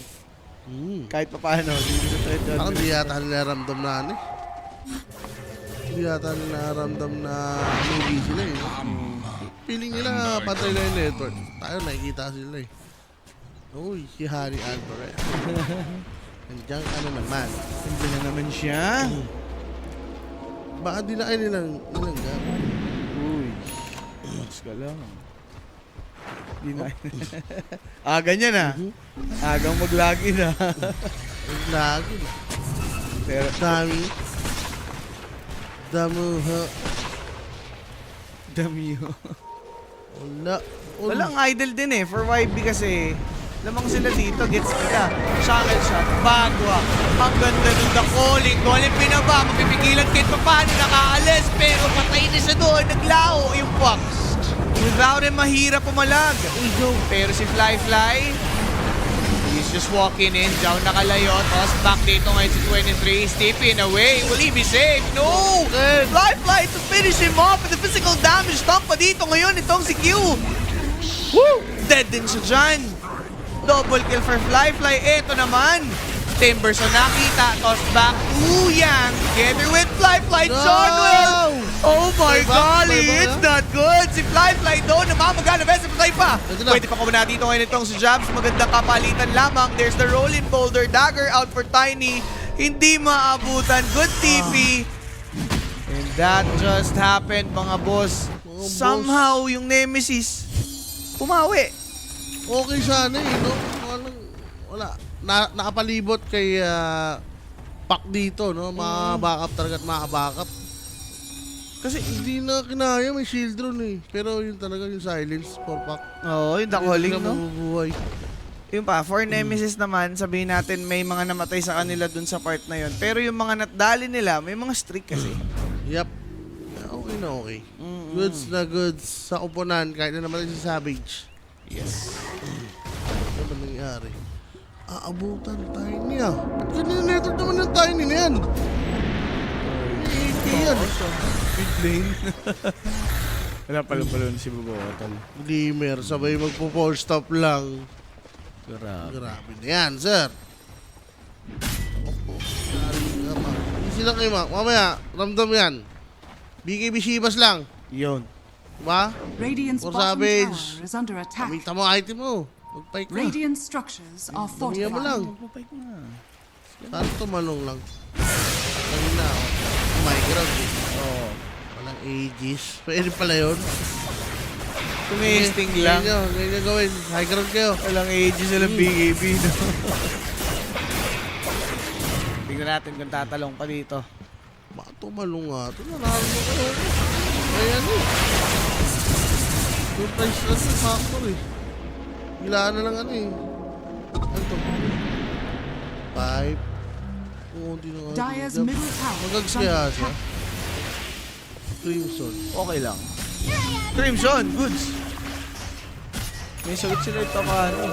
Kahit pa paano. Di sila threat Parang di yata nila ramdam na ano eh. Di yata nila ramdam na hindi sila eh. Feeling nila patay na yung network. Tayo nakikita sila eh. Uy, si Harry Alvarez. Nandiyan ano naman. Hindi na naman siya. Baka di na kayo nilang gamit. Uy. Relax ka lang. Di na. Ganyan ah. Agang maglagi na. Lagi. Pero, Dami. Damuha. damiyo. Wala. Walang idol din eh. For YB kasi, lamang sila dito, gets nila. Shangle shot, bagwa. Ang ganda ng the calling. Calling pinaba, mapipigilan kahit pa paano nakaalis. Pero patay na siya doon, naglao yung Fox. Without him, mahirap pumalag. Pero si Fly, he's just walking in. Down nakalayo. Toss back dito ngayon si 23. Stepping away. Will he be safe? No! Fly to finish him off with the physical damage. Stomp pa dito ngayon itong si Q. Woo! Dead din siya dyan. Double kill for Fly. Eto naman. Timberson nakita. Toss back. Yang together with Fly. No! Charnwell. Oh my Bye-bye, golly. bye-bye, It's not good. Si Fly doon. Namamaga na best. Patay pa. Ito na. Pwede pa kumuna dito ngayon itong si Jabs. Magandang kapalitan lamang. There's the rolling boulder. Dagger out for Tiny. Hindi maabutan. Good TP. And that just happened, mga boss. Mga boss. Somehow, yung Nemesis, pumawi. Okay sana eh, no? Wala. Nakapalibot kay Pac dito, no? Mga-backup talaga at mga-backup. Kasi hindi na kinaya, may shield run eh. Pero yun talaga yung silence for Pac. Oo, yung the calling, no? Mabubuhay. Yung pa, for Nemesis naman, sabihin natin may mga namatay sa kanila dun sa part na yun. Pero yung mga natdali nila, may mga streak kasi. Yep. Okay na okay. Goods na goods sa kuponan kahit na naman si Savage. Yes. Ano ba nangyari? Aabutan Tiny ah. Ba't ganyan network naman yung Tiny na yan? May yan. Mid lane. Wala pala si Bobotol. Glimmer, sabay magpo-4 stop lang. Grabe. Grabe na yan, sir. Opo. Easy lang kayo, mamaya, ramdam yan. BKB Shibas lang. Yun. Diba? Radiant's Or bottom Savage. tower is under attack. Kamita mo item mo. Magpike ka. Radiant structures are Damihan mo lang. fortified. Saan tumalong lang? Kanina, oh. Migrant eh. Oo. Walang ages. Pwede pala yun. Tumesting lang. Ganyan gawin. High ground kayo. Walang ages silang BKB, no? Tingnan natin kung tatalong pa dito. Baka tumalong nga. Ito nararo mo kayo. Ayan eh. Surprise na sa factor eh. Gilaan na lang ano eh. Ano to? 5. Oo, hindi na nga. Dire's middle tower Magags is under kaya siya. attack. Crimson. Okay lang. Crimson, goods. May sagot sila ito ka ano.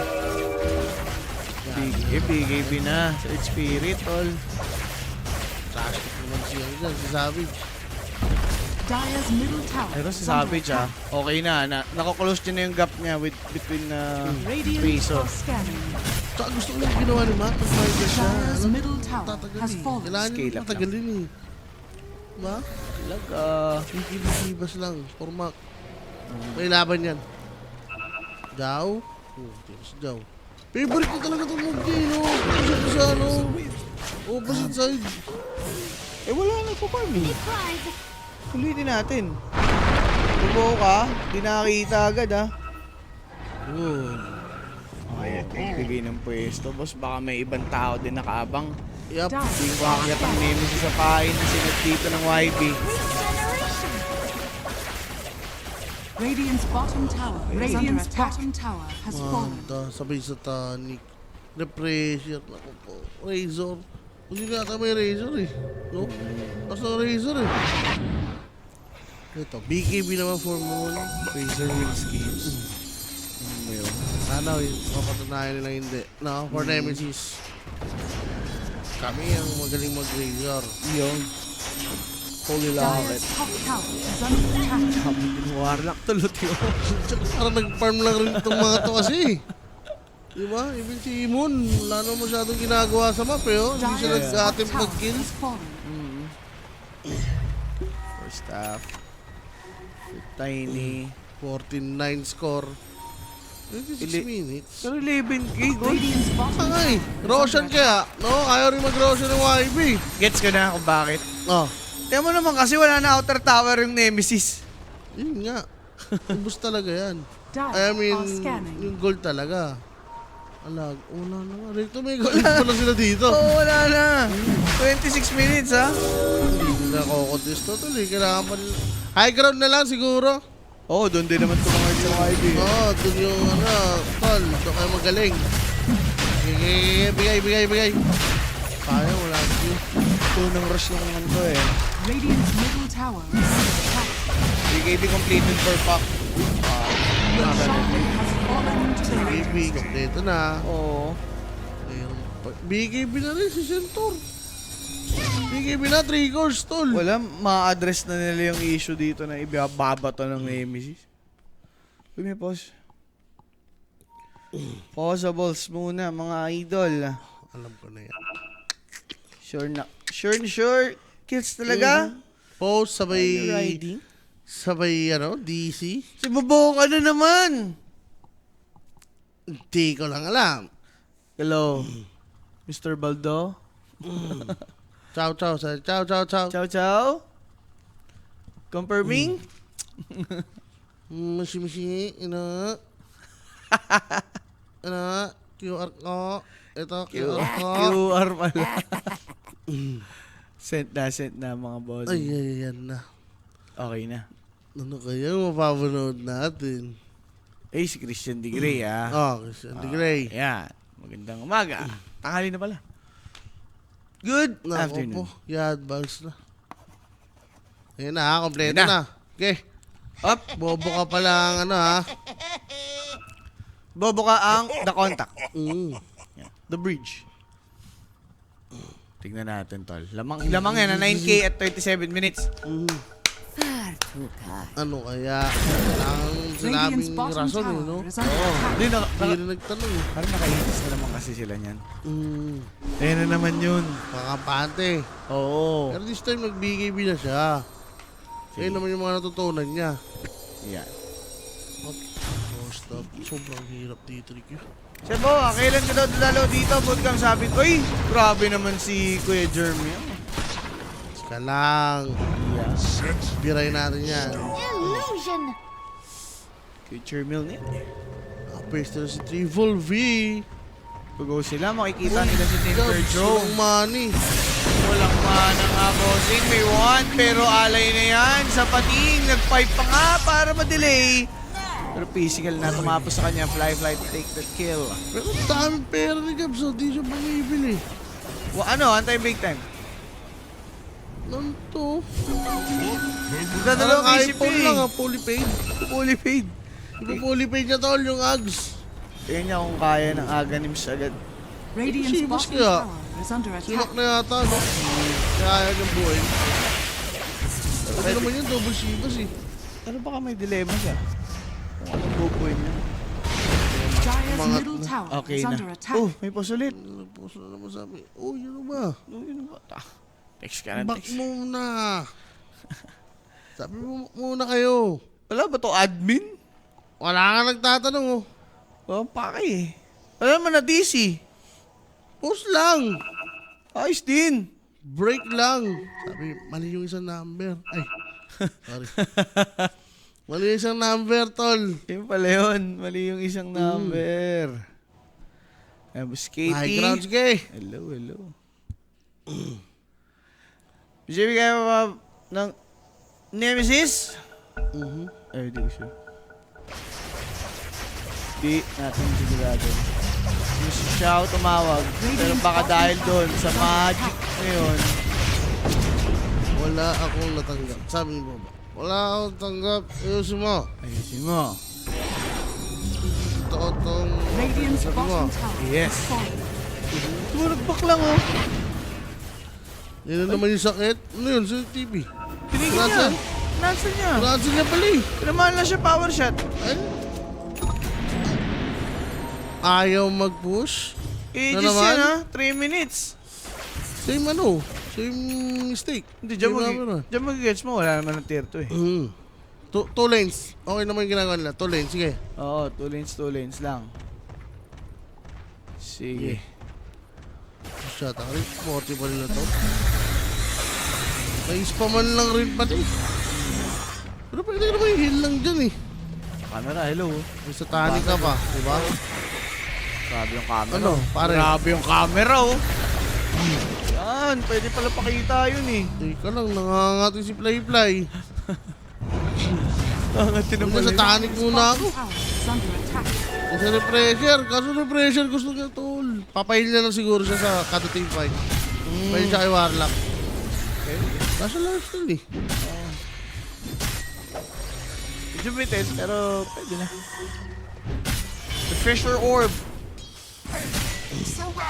BKB na. Search Spirit, all. Sastik naman siya dyan. Si Savage. Dire's middle tower Pero si is under Savage attack. okay na. Nakaklose niya na yung gap niya between Radiant Peso. are scanning. Tsaka gusto ko yung ginawa ni Mac. Pag-migrate siya. Dire's Alam, middle tower tatagal has eh. fallen. Kailangan Scale niya up matagalin eh. Diba? Bibas lang. For Mac. May laban yan. Jao? Oh, tigas Jao. Favorite ko talaga itong move niya, no? Kasi ko sa ano. Opposite side. Eh wala na po farming. Ulitin natin. Tubo ka, di nakakita agad ha. Good. Okay, nagbigay ng pwesto. Boss, baka may ibang tao din nakaabang. Yup. Hindi ko kakyat ang Nemesis sa pain na sinat dito ng YB. Radiant's bottom tower is under attack. Bottom tower has fallen. Manda, sabay sa tonic. Repressure. Naku po. Razor. Hindi nga ata may Razor eh. No? Basta Razor eh. Ito, BKB naman for Moon. Razor will skills. Ano ba yun? Sana mapatunayan nila hindi. No, for Nemesis. Kami ang magaling mag-Razor. Yung Holy Locket. Dire's top tower is under attack. Sabi din, Warlock tulot yun. Tsaka parang nag-farm lang rin itong mga to kasi. Diba? Even si Moon, wala naman masyadong ginagawa sa map eh. Oh. Hindi siya Dire's top nag-attempt tower mag-kill. has fallen. First half. Tiny. 14-9 score. 26 minutes. Pero 11k, gold. Radiant's bottom Ay, Roshan kaya. No, ayaw rin mag-Roshan ng YB. Gets ko na kung bakit. Oh, Tiyan mo naman kasi wala na outer tower yung Nemesis. yun nga. Ubus talaga yan. I mean, are scanning. yung gold talaga. Alag, una na nga. Rito may gold pa lang sila dito. Oh, wala na. 26 minutes, ha? Hindi na ako-contest to tuloy. Kailangan pa nila. High ground na lang siguro. Oo, doon din naman tumangay sa mga ID. Oo, dun yung tol. Doon kayo magaling. Bigay. Kaya, wala siya. Tunang rush ng naman to, eh. Radiant's middle tower is under attack. BKB completed for pack. Your champion has fallen to the BKB, kompleto na. Oo. BKB na rin si Centaur. BKB na, 3 cores, tol. Wala, ma-address na nila yung issue dito na ibabato ng Nemesis. Uy, may pause. Pausables muna, mga idol. Alam ko na yan. Sure. Kills talaga? Post, sabay, Riding? DC. Si Bobo ka na naman. Hindi ko lang alam. Hello, Mr. Baldo. Ciao. Ciao. Confirming? Masi, QR ko. Ito, QR ko. QR pala. Sent na mga boss. Ay, yan na. Okay na. Ano kaya mapapanood natin? Eh, si Christian de Grey, Christian de Grey. Ayan. Magandang umaga. Tanghali na pala. Good Nako afternoon. po, advance na. Ayan na, kompleto Ayan na. na. Okay. Up. Bobo ka pala ang Bobo ka ang the contact. Yan. The bridge. Tignan natin, tol. Lamang yan, 9K at 37 minutes. Far too kind. Ano kaya? Ang Radiant's sinabing bottom rason tower no? is under attack. Hindi, Hindi rin nagtanong eh. parang nakainis na naman kasi sila niyan. Ayan na naman yun. Kakapante. Oo. Pero this time nag-BKB na siya. Kaya naman yung mga natutunan niya. Yan. Oh, stop. Sobrang hirap dito, Ricky. Sebo, kailan ka daw dalaw dito? Bootcamp sabi, uy, grabe naman si Kuya Jeremy. Ska lang. Yeah. Biray natin yan. Illusion. Kuya Jeremy na yan. Nakapaste na si Triple V. Pag sila, makikita nila si Timber Gabs, Joe. walang money. Walang mana nga, bossing. May one, pero alay na yan. Sa pating, nag-fight pa nga para ma-delay. Pero physical na tumapos sa kanya. Fly to take the kill. Pero daming pera ni Gabs, di siya bumibili. Antay big time. Nanto. Dadalawang Parang PCP. iPhone lang fully paid. Fully paid. Diba fully paid niya tol, yung Ags. Tingnan niya kung kaya ng Aganims agad. Radiant's Sibos bottom kaya. tower is under Sinak attack. na yata, no? Kaya yung buhay. Kasi naman yun, double Shivas eh. Pero baka may dilema siya. Kung anong bubuin niya. Dire's Mga- middle tower Okay is na. under attack. Oh, may pasulit. Nagpost na naman sabi, oh, yun ba? Yun ba? Text ka na, Back text. muna. Sabi mo muna kayo. Wala ba to admin? Wala ka nagtatanong, oh. Oh, paki eh. Wala naman na DC. Post lang. Ayos din. Break lang. Sabi, mali yung isang number. Ay, sorry. Mali yung isang number, tol. Yun pala yun. Mali yung isang number. Katie. High grounds, gay. Hello. BJB kaya ba ng Nemesis? Ay, di ko siya. Di natin sigurado. Yung si Xiao tumawag. Pero baka dahil doon sa magic ngayon. Wala akong natanggap. Sabi ni Boba. Wala akong tanggap. Ayusin mo. Ayusin mo. Totoo tong... Radiant's sabi mo. bottom tower Yes. is falling. Tumulagpak lang oh. Yan na naman yung sakit. Ano yun? Sa TV. Tinigil niya. Nasaan? Nasaan niya? Ransel niya pala eh. Tinamaan lang siya power shot. Ay. Ayaw mag-push. Ages naman? yan ha. 3 minutes. Same ano. Same mistake. Hindi, Same dyan mag-gets mo. Wala naman ng tier 2 eh. Two lanes. Okay naman yung ginagawa nila. 2 lanes. Sige. Oo, 2 lanes lang. Sige. Shot. Ako 40 pa nila to. May spaman lang rin pati. Pero pwede naman yung heal lang dyan eh. Camera, hello. May satanic ka pa, di ba? Grabe yung camera. Ano, pare? Grabe yung camera, oh. Yan, pwede pala pakita yun eh. Teka lang, nangangati si Fly. Angati na May pala yun. satanic muna ako. Tower is under attack. Kasi refresher, kaso refresher gusto niya tol. Papahin niya lang siguro siya sa Kato Team Fight. Pahin siya kay Warlock. Kaso lang still eh. Medyo bitin, pero pwede na. The Fisher Orb.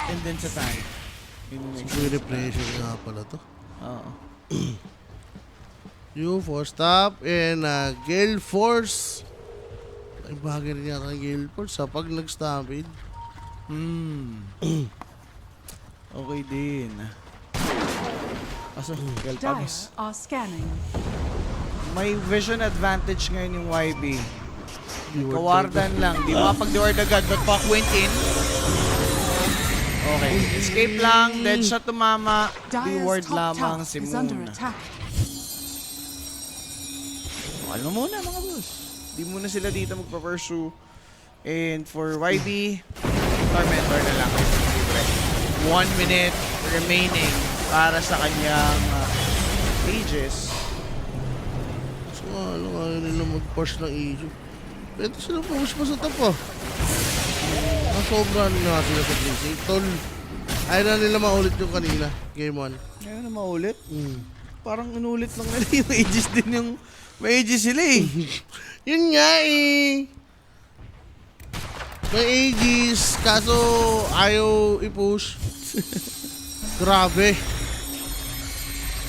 And then sa tank. Yun yung next. May refresher nga pala to. Oo. You Force Top and Gale Force. Ay bagay rin yata ng Gale Force ha pag nag-stampede. Okay din. Kaso, Dire Galpamis. are scanning. May vision advantage ngayon yung YB. Kawardan lang. Di makapag-deward agad. But pa Quentin. Okay. Escape lang. Dead shot to mama. Deward Dire's top lamang tower si is under Moon. attack. Ano muna mga boss. Di muna sila dito magpa-pursue. And for YB, Tormentor na lang. 1 minute remaining para sa kanyang Aegis. So ano ayaw nila mag-push ng issue. Pwede sila push pa sa top ah. Nasobra na sila sa Blaze. Tol, ayaw na nila maulit yung kanina. Game 1. Ngayon na maulit. Parang inulit lang nila yung Aegis din yung... May Aegis sila eh. Yun nga eh. May Aegis, kaso ayaw i-push. Grabe.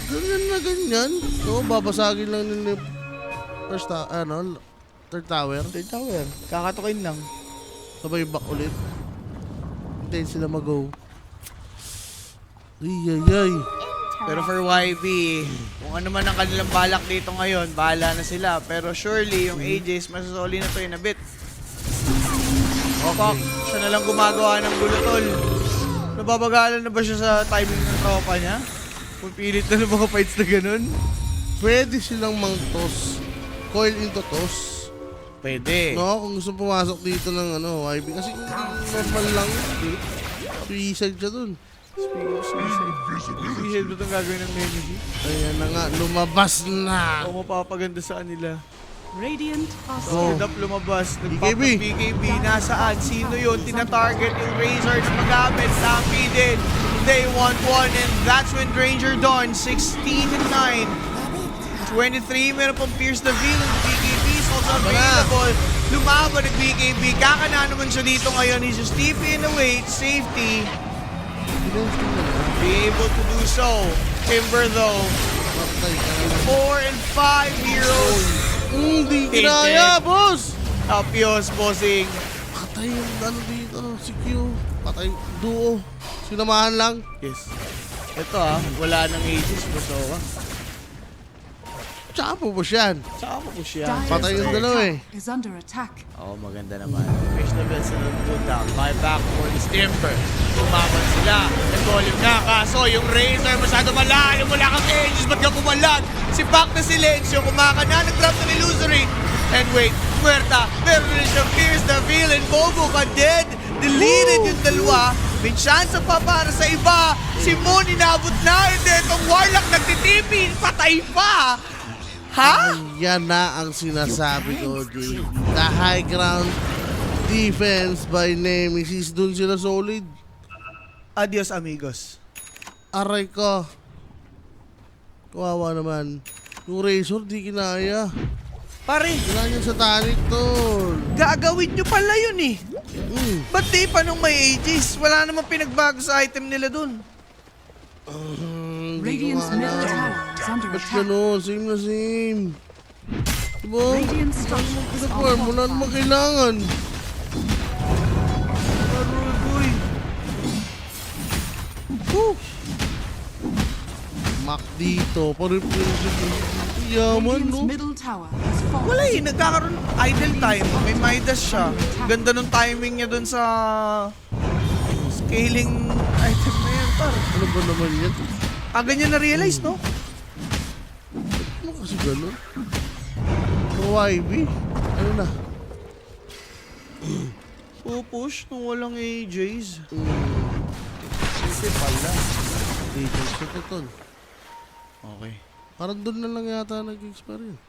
Ganyan na ganyan. So, babasagin lang nila yung third tower. Third tower. Kakatukin lang. Sabay back ulit. Hintayin sila mag-go. Ay. Pero for YB, kung ano man ang kanilang balak dito ngayon, bahala na sila. Pero surely, yung Aegis, masasoli na to in a bit. Okay. Siya na lang gumagawa ng gulotol. Nababagalan na ba siya sa timing ng tropa niya? Pupilit na ng mga fights na ganun? Pwede silang mang-toss. Coil into toss. Pwede. No, kung gusto pumasok dito ng YB. Kasi kung normal lang, suicide siya dun. Speaking of suicide, suicide ba itong gagawin ng Nemesis? Ayan na nga, lumabas na. O mapapaganda sa kanila? Radiant are Oh. Hold up, lumabas. Nag-pop BKB. ng BKB. Nasaan? Sino yun? Tina-target yung Razor na magamit. Stampeded. They want one. And that's when Ranger Dawn, 16-9. 23, meron pang Pierce the Villain. BKB is also available. Lumaban ng BKB. Kakana naman siya dito ngayon. He's just TP in the way. Safety. Be able to do so. Timber though. Patay ka na. 4 and 5 heroes. Hindi kinaya, boss! Tapios, bossing. Patay yung dito, si Q. Patay, duo. Sinamahan lang. Yes. Ito wala nang Aegis, Bosowa. Tsaka po yan. Saka po siya. Patay yung top dalawa eh. tower is under attack. Oo, maganda naman. Fish na best na good down. Buy back for the Stimper. Tumaman sila. Nag-volume na. Kaso yung Razor masyado malayo. Wala kang Aegis. Ba't ka pumalag? Si Pac na Silencio. Kumaka na. Nag-drop ng Illusory. And wait. Muerta. Meron rin siyang Pierce the Villain. Bobo ka dead. Deleted yung dalawa. May chance pa para sa iba. Si Moon inabot na. And itong Warlock nagtitipi. Patay pa. Ha? Yan na ang sinasabi ko, Jay. The high ground defense by Nemesis. Doon sila solid. Adios, amigos. Aray ko. Kawawa naman. Yung Razor, di kinaya. Pare, Kailangan yung satanic, tol. gagawin nyo pala yun eh. Ba't di pa nung may Aegis? Wala namang pinagbago sa item nila dun. Hindi ko Radiant's nga middle alam. tower is under Ba't attack. gano'n? Same na same. Diba? Radiant structures Pinapuan mo na naman kailangan. Arugoy. Mac dito. Pa-repression. Yaman, Radiant's no? middle tower has fallen. Wala eh, nagkakaroon idle time. May Midas siya. Ganda nung timing niya dun sa scaling item na yan, par. Ano ba naman yan? Ganyan na-realize, no? Ano kasi gano'n? YB? Ano na? Pupush nung walang AJs. Kasi pala. Agents ito, tol. Okay. Parang doon na lang yata nag-expire yun.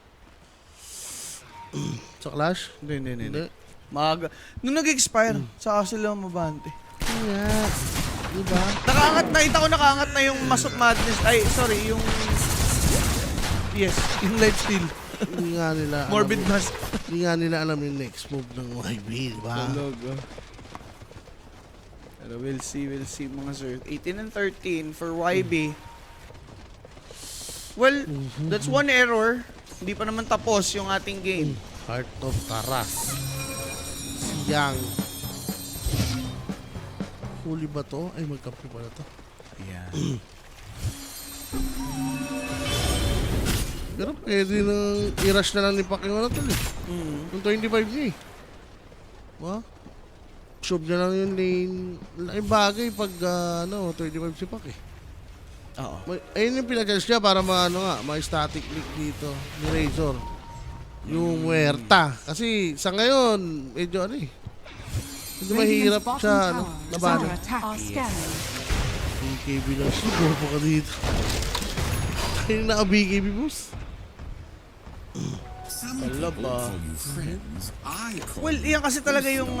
Sa Clash? Hindi. Maaga. Nung nag-expire, saka sila mabante. Nga. Diba? Nakita ko nakaangat na yung Masok Madness. Ay, sorry, yung... Yes, yung lifesteal. Hindi nga nila Morbid alam, Mass. Hindi nga nila alam yung next move ng YB, diba? Logo. Pero we'll see mga sir. 18 and 13 for YB. Well, that's one error. Hindi pa naman tapos yung ating game. Heart of Taras. Siyang. Huli ba to? Ay, magkampi pala to. Yeah. Pero pwede nang i-rush na lang ni Pac yung ano to eh. Yung 25 niya eh. Diba? Shove na lang yung lane. Laking bagay pag 25 si Pac eh. Oo. Ayun yung pinag-adjust niya para ma-static leak dito ni Razor. Yung muerta. Kasi sa ngayon, medyo ano eh. Medyo mahirap Radiant's siya bottom tower is labanan. under attack. Are scanning. BKB lang siya. Bobo ka dito. Ayun na BKB boss. Talaba. Well, yan kasi talaga yung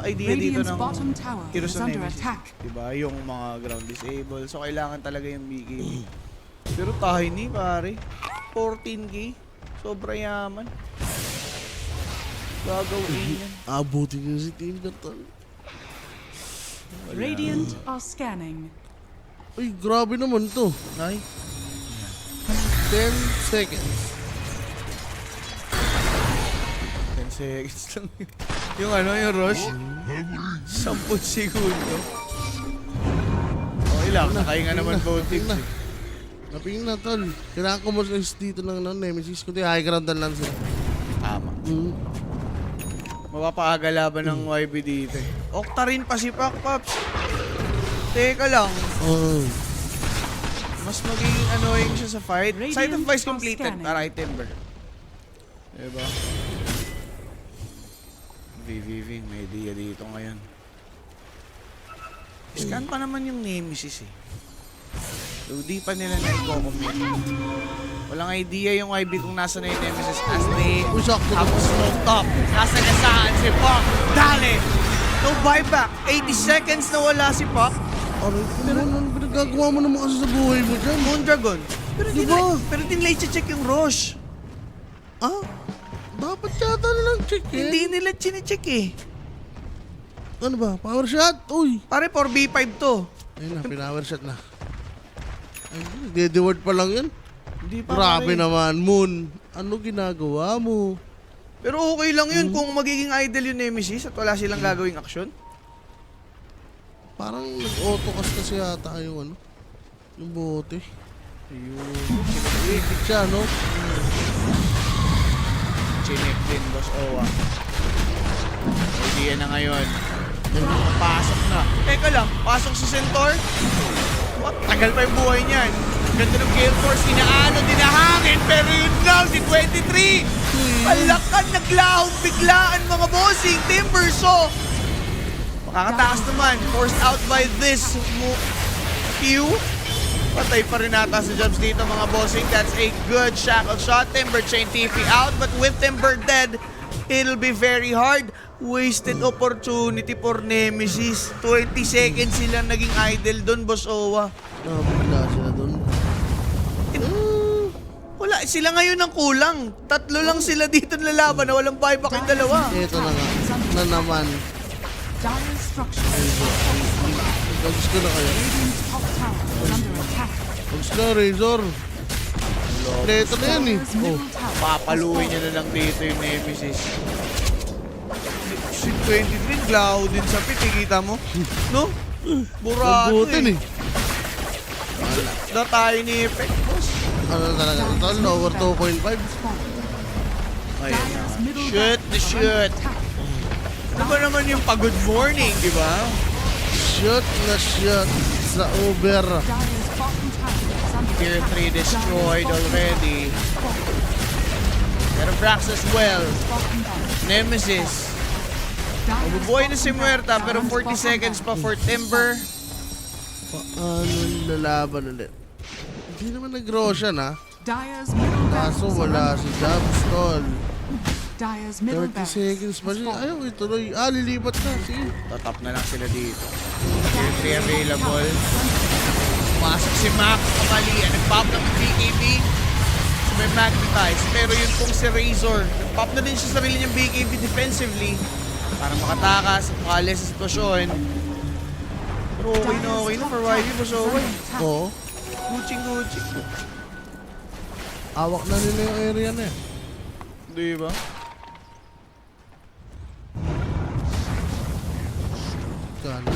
idea dito Radiant's ng bottom tower Heroes is of under Nemesis. attack. Diba? Yung mga ground disable. So, kailangan talaga yung BKB. Pero tiny, pare. 14k. Sobra yaman. Gagawin yan. Abutin niyo si Team Carton. Radiant are scanning. Ay, grabe naman to. Ay. 10 seconds. 10 seconds lang yun. Yung yung rush. 10 segundo. Okay lang. Nakahinga naman both teams. eh. Napingin na tol. Kailangan ko mas dito ng Nemesis. Kundi high groundan lang sila. Tama. Mapapaaga laban ng YB dito eh. Okta rin pa si Pac, Paps. Teka lang. Oh. Mas magiging annoying siya sa fight. Radiant Site of Vice are completed. scanning. Para Timber. Diba? VVV, may idea dito ngayon. Scan pa naman yung Nemesis eh. So, di pa nila na-i-commit. Walang idea yung YB kung nasa na yung Nemesis as they Uy, sakto have to. smoked up. Nasa gasaan si Pac. Dali! No buyback. 80 seconds na wala si Pac. Aray, ano pinagagawa mo naman kasi sa buhay mo dyan? Moondragon. Pero Diba? Pero dinlay check yung Roche. Ah? Dapat yata nilang check eh. Hindi nila chine-check eh. Ano ba? Power shot? Uy! Pare 4v5 to. Ayun na, pinower shot na. Ay, dead-word pa lang yun. Hindi pa Grabe pare. naman, Moon. Ano ginagawa mo? Pero okay lang yun kung magiging idle yung Nemesis at wala silang gagawing aksyon. Parang nag-auto-cast kasi yata yung yung bote. Ayun. Waiting siya, no? Chinek din, Boss Owa. Idea na ngayon. Pasok na. Teka lang, pasok si Centaur? What? Tagal pa yung buhay niyan. Ganda ng Gale Force, inaano, dinahangin. Pero yun lang, si 23. Palakan, naglahong biglaan mga bossing. Timber, so makakatakas naman. Forced out by this Q. Patay pa rin ata sa jobs dito mga bossing. That's a good shackle shot. Timber chain TP out. But with Timber dead, it'll be very hard. Wasted opportunity for Nemesis. 20 seconds silang naging idle doon, Boss Owa. Nakapagla sila doon. Wala, sila ngayon ang kulang. 3 lang sila dito nalalaban na walang buyback yung dalawa. Ito na nga. Na naman. Dire structures. Pagos ko na kayo. Radiant's top tower is under attack. Pagos ka, Razor. Ito na yan eh. Dire's middle tower. Papaluin niya na lang dito yung Nemesis. Si 23, glow din sa pit, kita mo? No? Burado Pagbutin eh. Na tayo ni Effect, boss. Ano talaga? Ito, lower 2.5. Ayun na. Dire's middle Shoot tower the is under shoot. attack. Ano ba naman yung pag-good morning, di ba? Shot na shot sa Uber. Dire's bottom tower is under Tier attack. 3 destroyed already. Pero Brax as well. Bottom tower. Nemesis. Mabubuhay na si Muerta pero 40 seconds pa for Timber. Paano lalaban ulit? Hindi naman nag-Roshan ha. Dyer's middle Kaso barracks wala si Jabstol. Dyer's middle 30 barracks seconds pa siya. Ayaw ituloy. Lilipat na. Sige. Tatap na lang sila dito. Tier 3 available. Pumasok si Mac. Kamalian. Nag-pop ng BKB. So may magnetize. Pero yun pong si Razor. Nag-pop na din siya sa sarili niyang BKB defensively. Para makatakas at makalis sa sitwasyon. Pero okay na for YB. Busoy. Oo. Gucci. Awak na nila yung area na eh. Di ba? Kano.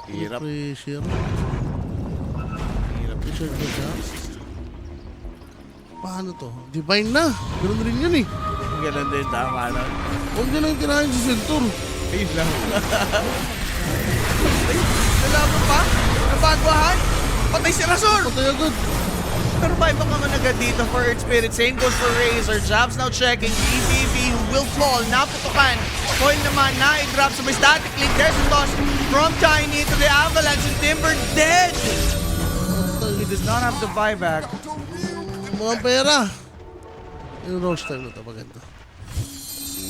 Hirap. Pressure. Hirap. Pressure ba siya? Paano to? Divine na. Ganun rin yun eh. Ganun din. Tama lang. Huwag nyo lang tirahin si Centur. Ayun lang. Nalaman pa? Nabagwahan? Patay si Razor! Patay agad. Pero may baka man agad dito for Earth Spirit. Same goes for Razor. Jabs now checking. EBB will fall. Naputukan. Coil naman na i-drop sa may static link. There's a toss from Tiny to the Avalanche. And Timber dead! He does not have the buyback. Mga pera. Yung rush time na ito. Maganda.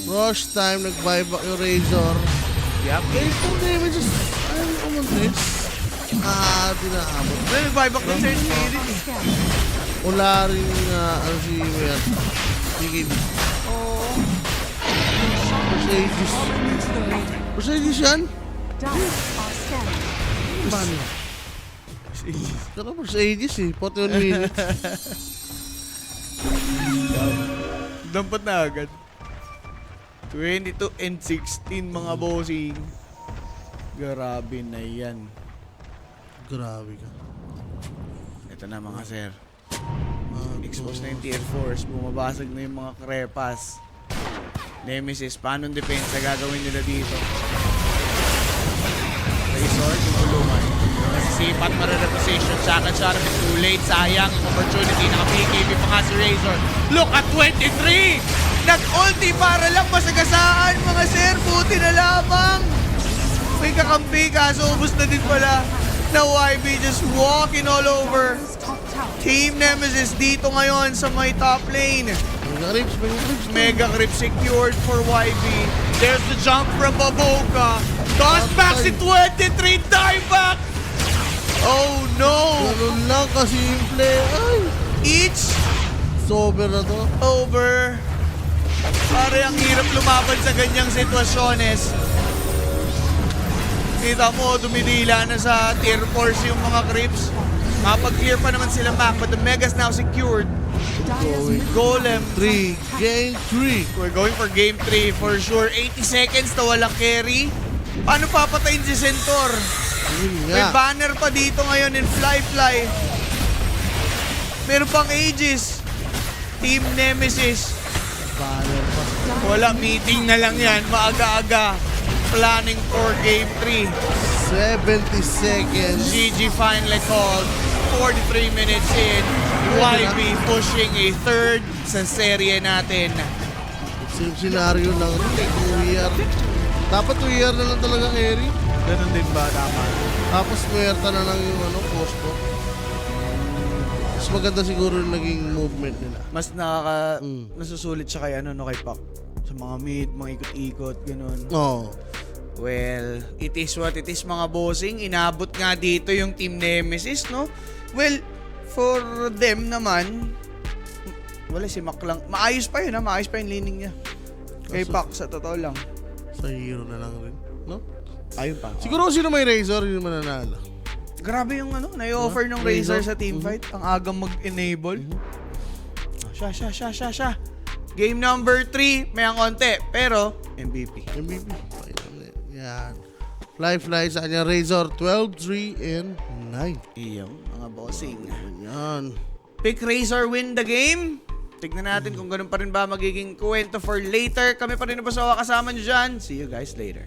Rush time. Nag-buyback yung Razor. Yep. Eh, itong damages. Ayaw ko mag-rage. Dinaabot. Well, buyback ng Earth Spirit. Wala rin ano si Mer. BKB. Oh. Mercedes. Mercedes yan? Dyers are scanning. Paano? Saka Mercedes eh. 41 minutes. Dapat na agad. 22 and 16 mga bossing. Grabe na yan. Grabe ka. Ito na mga sir. Expose na yung tier 4s. Bumabasag na yung mga krepas. Nemesis, paano ang depensa gagawin nila dito? Razor, tutulungan. Nasisipat mare-reposition. Shaka shot is too late. Sayang yung opportunity. Naka-PKB pa nga si Razor. Look at 23! Nag-ulti para lang masagasaan mga sir. Buti na lamang. May kakampi kaso ubus na din pala. Na YB just walking all over. Top tower. Team Nemesis dito ngayon sa may top lane. Mega Rips. Mega grip secured for YB. There's the jump from Baboka. Toss back si 23, dive back! Oh no! Ganun lang kasimple. Ay! Each Sober na to. over. Pare, ang hirap lumaban sa ganyang sitwasyones. Kita mo, dumidila na sa tier 4 yung mga creeps. Makapag-clear pa naman sila Mac, but the Mega's now secured. Dyer's middle Golem. 3. Game 3. We're going for game 3 for sure. 80 seconds na walang carry. Paano papatayin si Centaur? Yun May nga. banner pa dito ngayon in Fly. Meron pang Aegis. Team Nemesis. Banner pa. Wala, meeting na lang yan. Maaga-aga. Planning for game 3. 70 seconds. GG finally called. 43 minutes in. YB pushing a third sa serye natin. Same scenario lang rin eh. 2 year. Dapat 2 year na lang talaga carry. Ganun din ba? Tama. Tapos muerta na lang yung posto. Mas maganda siguro yung naging movement nila. Mas nasusulit siya kay kay Pac. Sa mga mid, mga ikot-ikot, ganun. Oo. Well, it is what it is mga bossing. Inabot nga dito yung Team Nemesis, no? Well, for them naman, wala si Mac lang. Maayos pa yun, ha? Maayos pa yung leaning niya. Kay Pac, sa totoo lang. Sa hero na lang rin. No? Ayun pa. Siguro sino may Razor, yun mananalo. Grabe yung nai-offer ng Razor sa teamfight. Ang agang mag-enable. Siya. Game number 3, may ang konti. Pero, MVP. MVP. Yan. Fly sa kanya Razor. 12, 3, and 9. Iyo, mga bossing. Yan. Pick Razor win the game. Tignan natin kung ganun pa rin ba magiging kwento for later. Kami pa rin na Basawa kasama nyo dyan. See you guys later.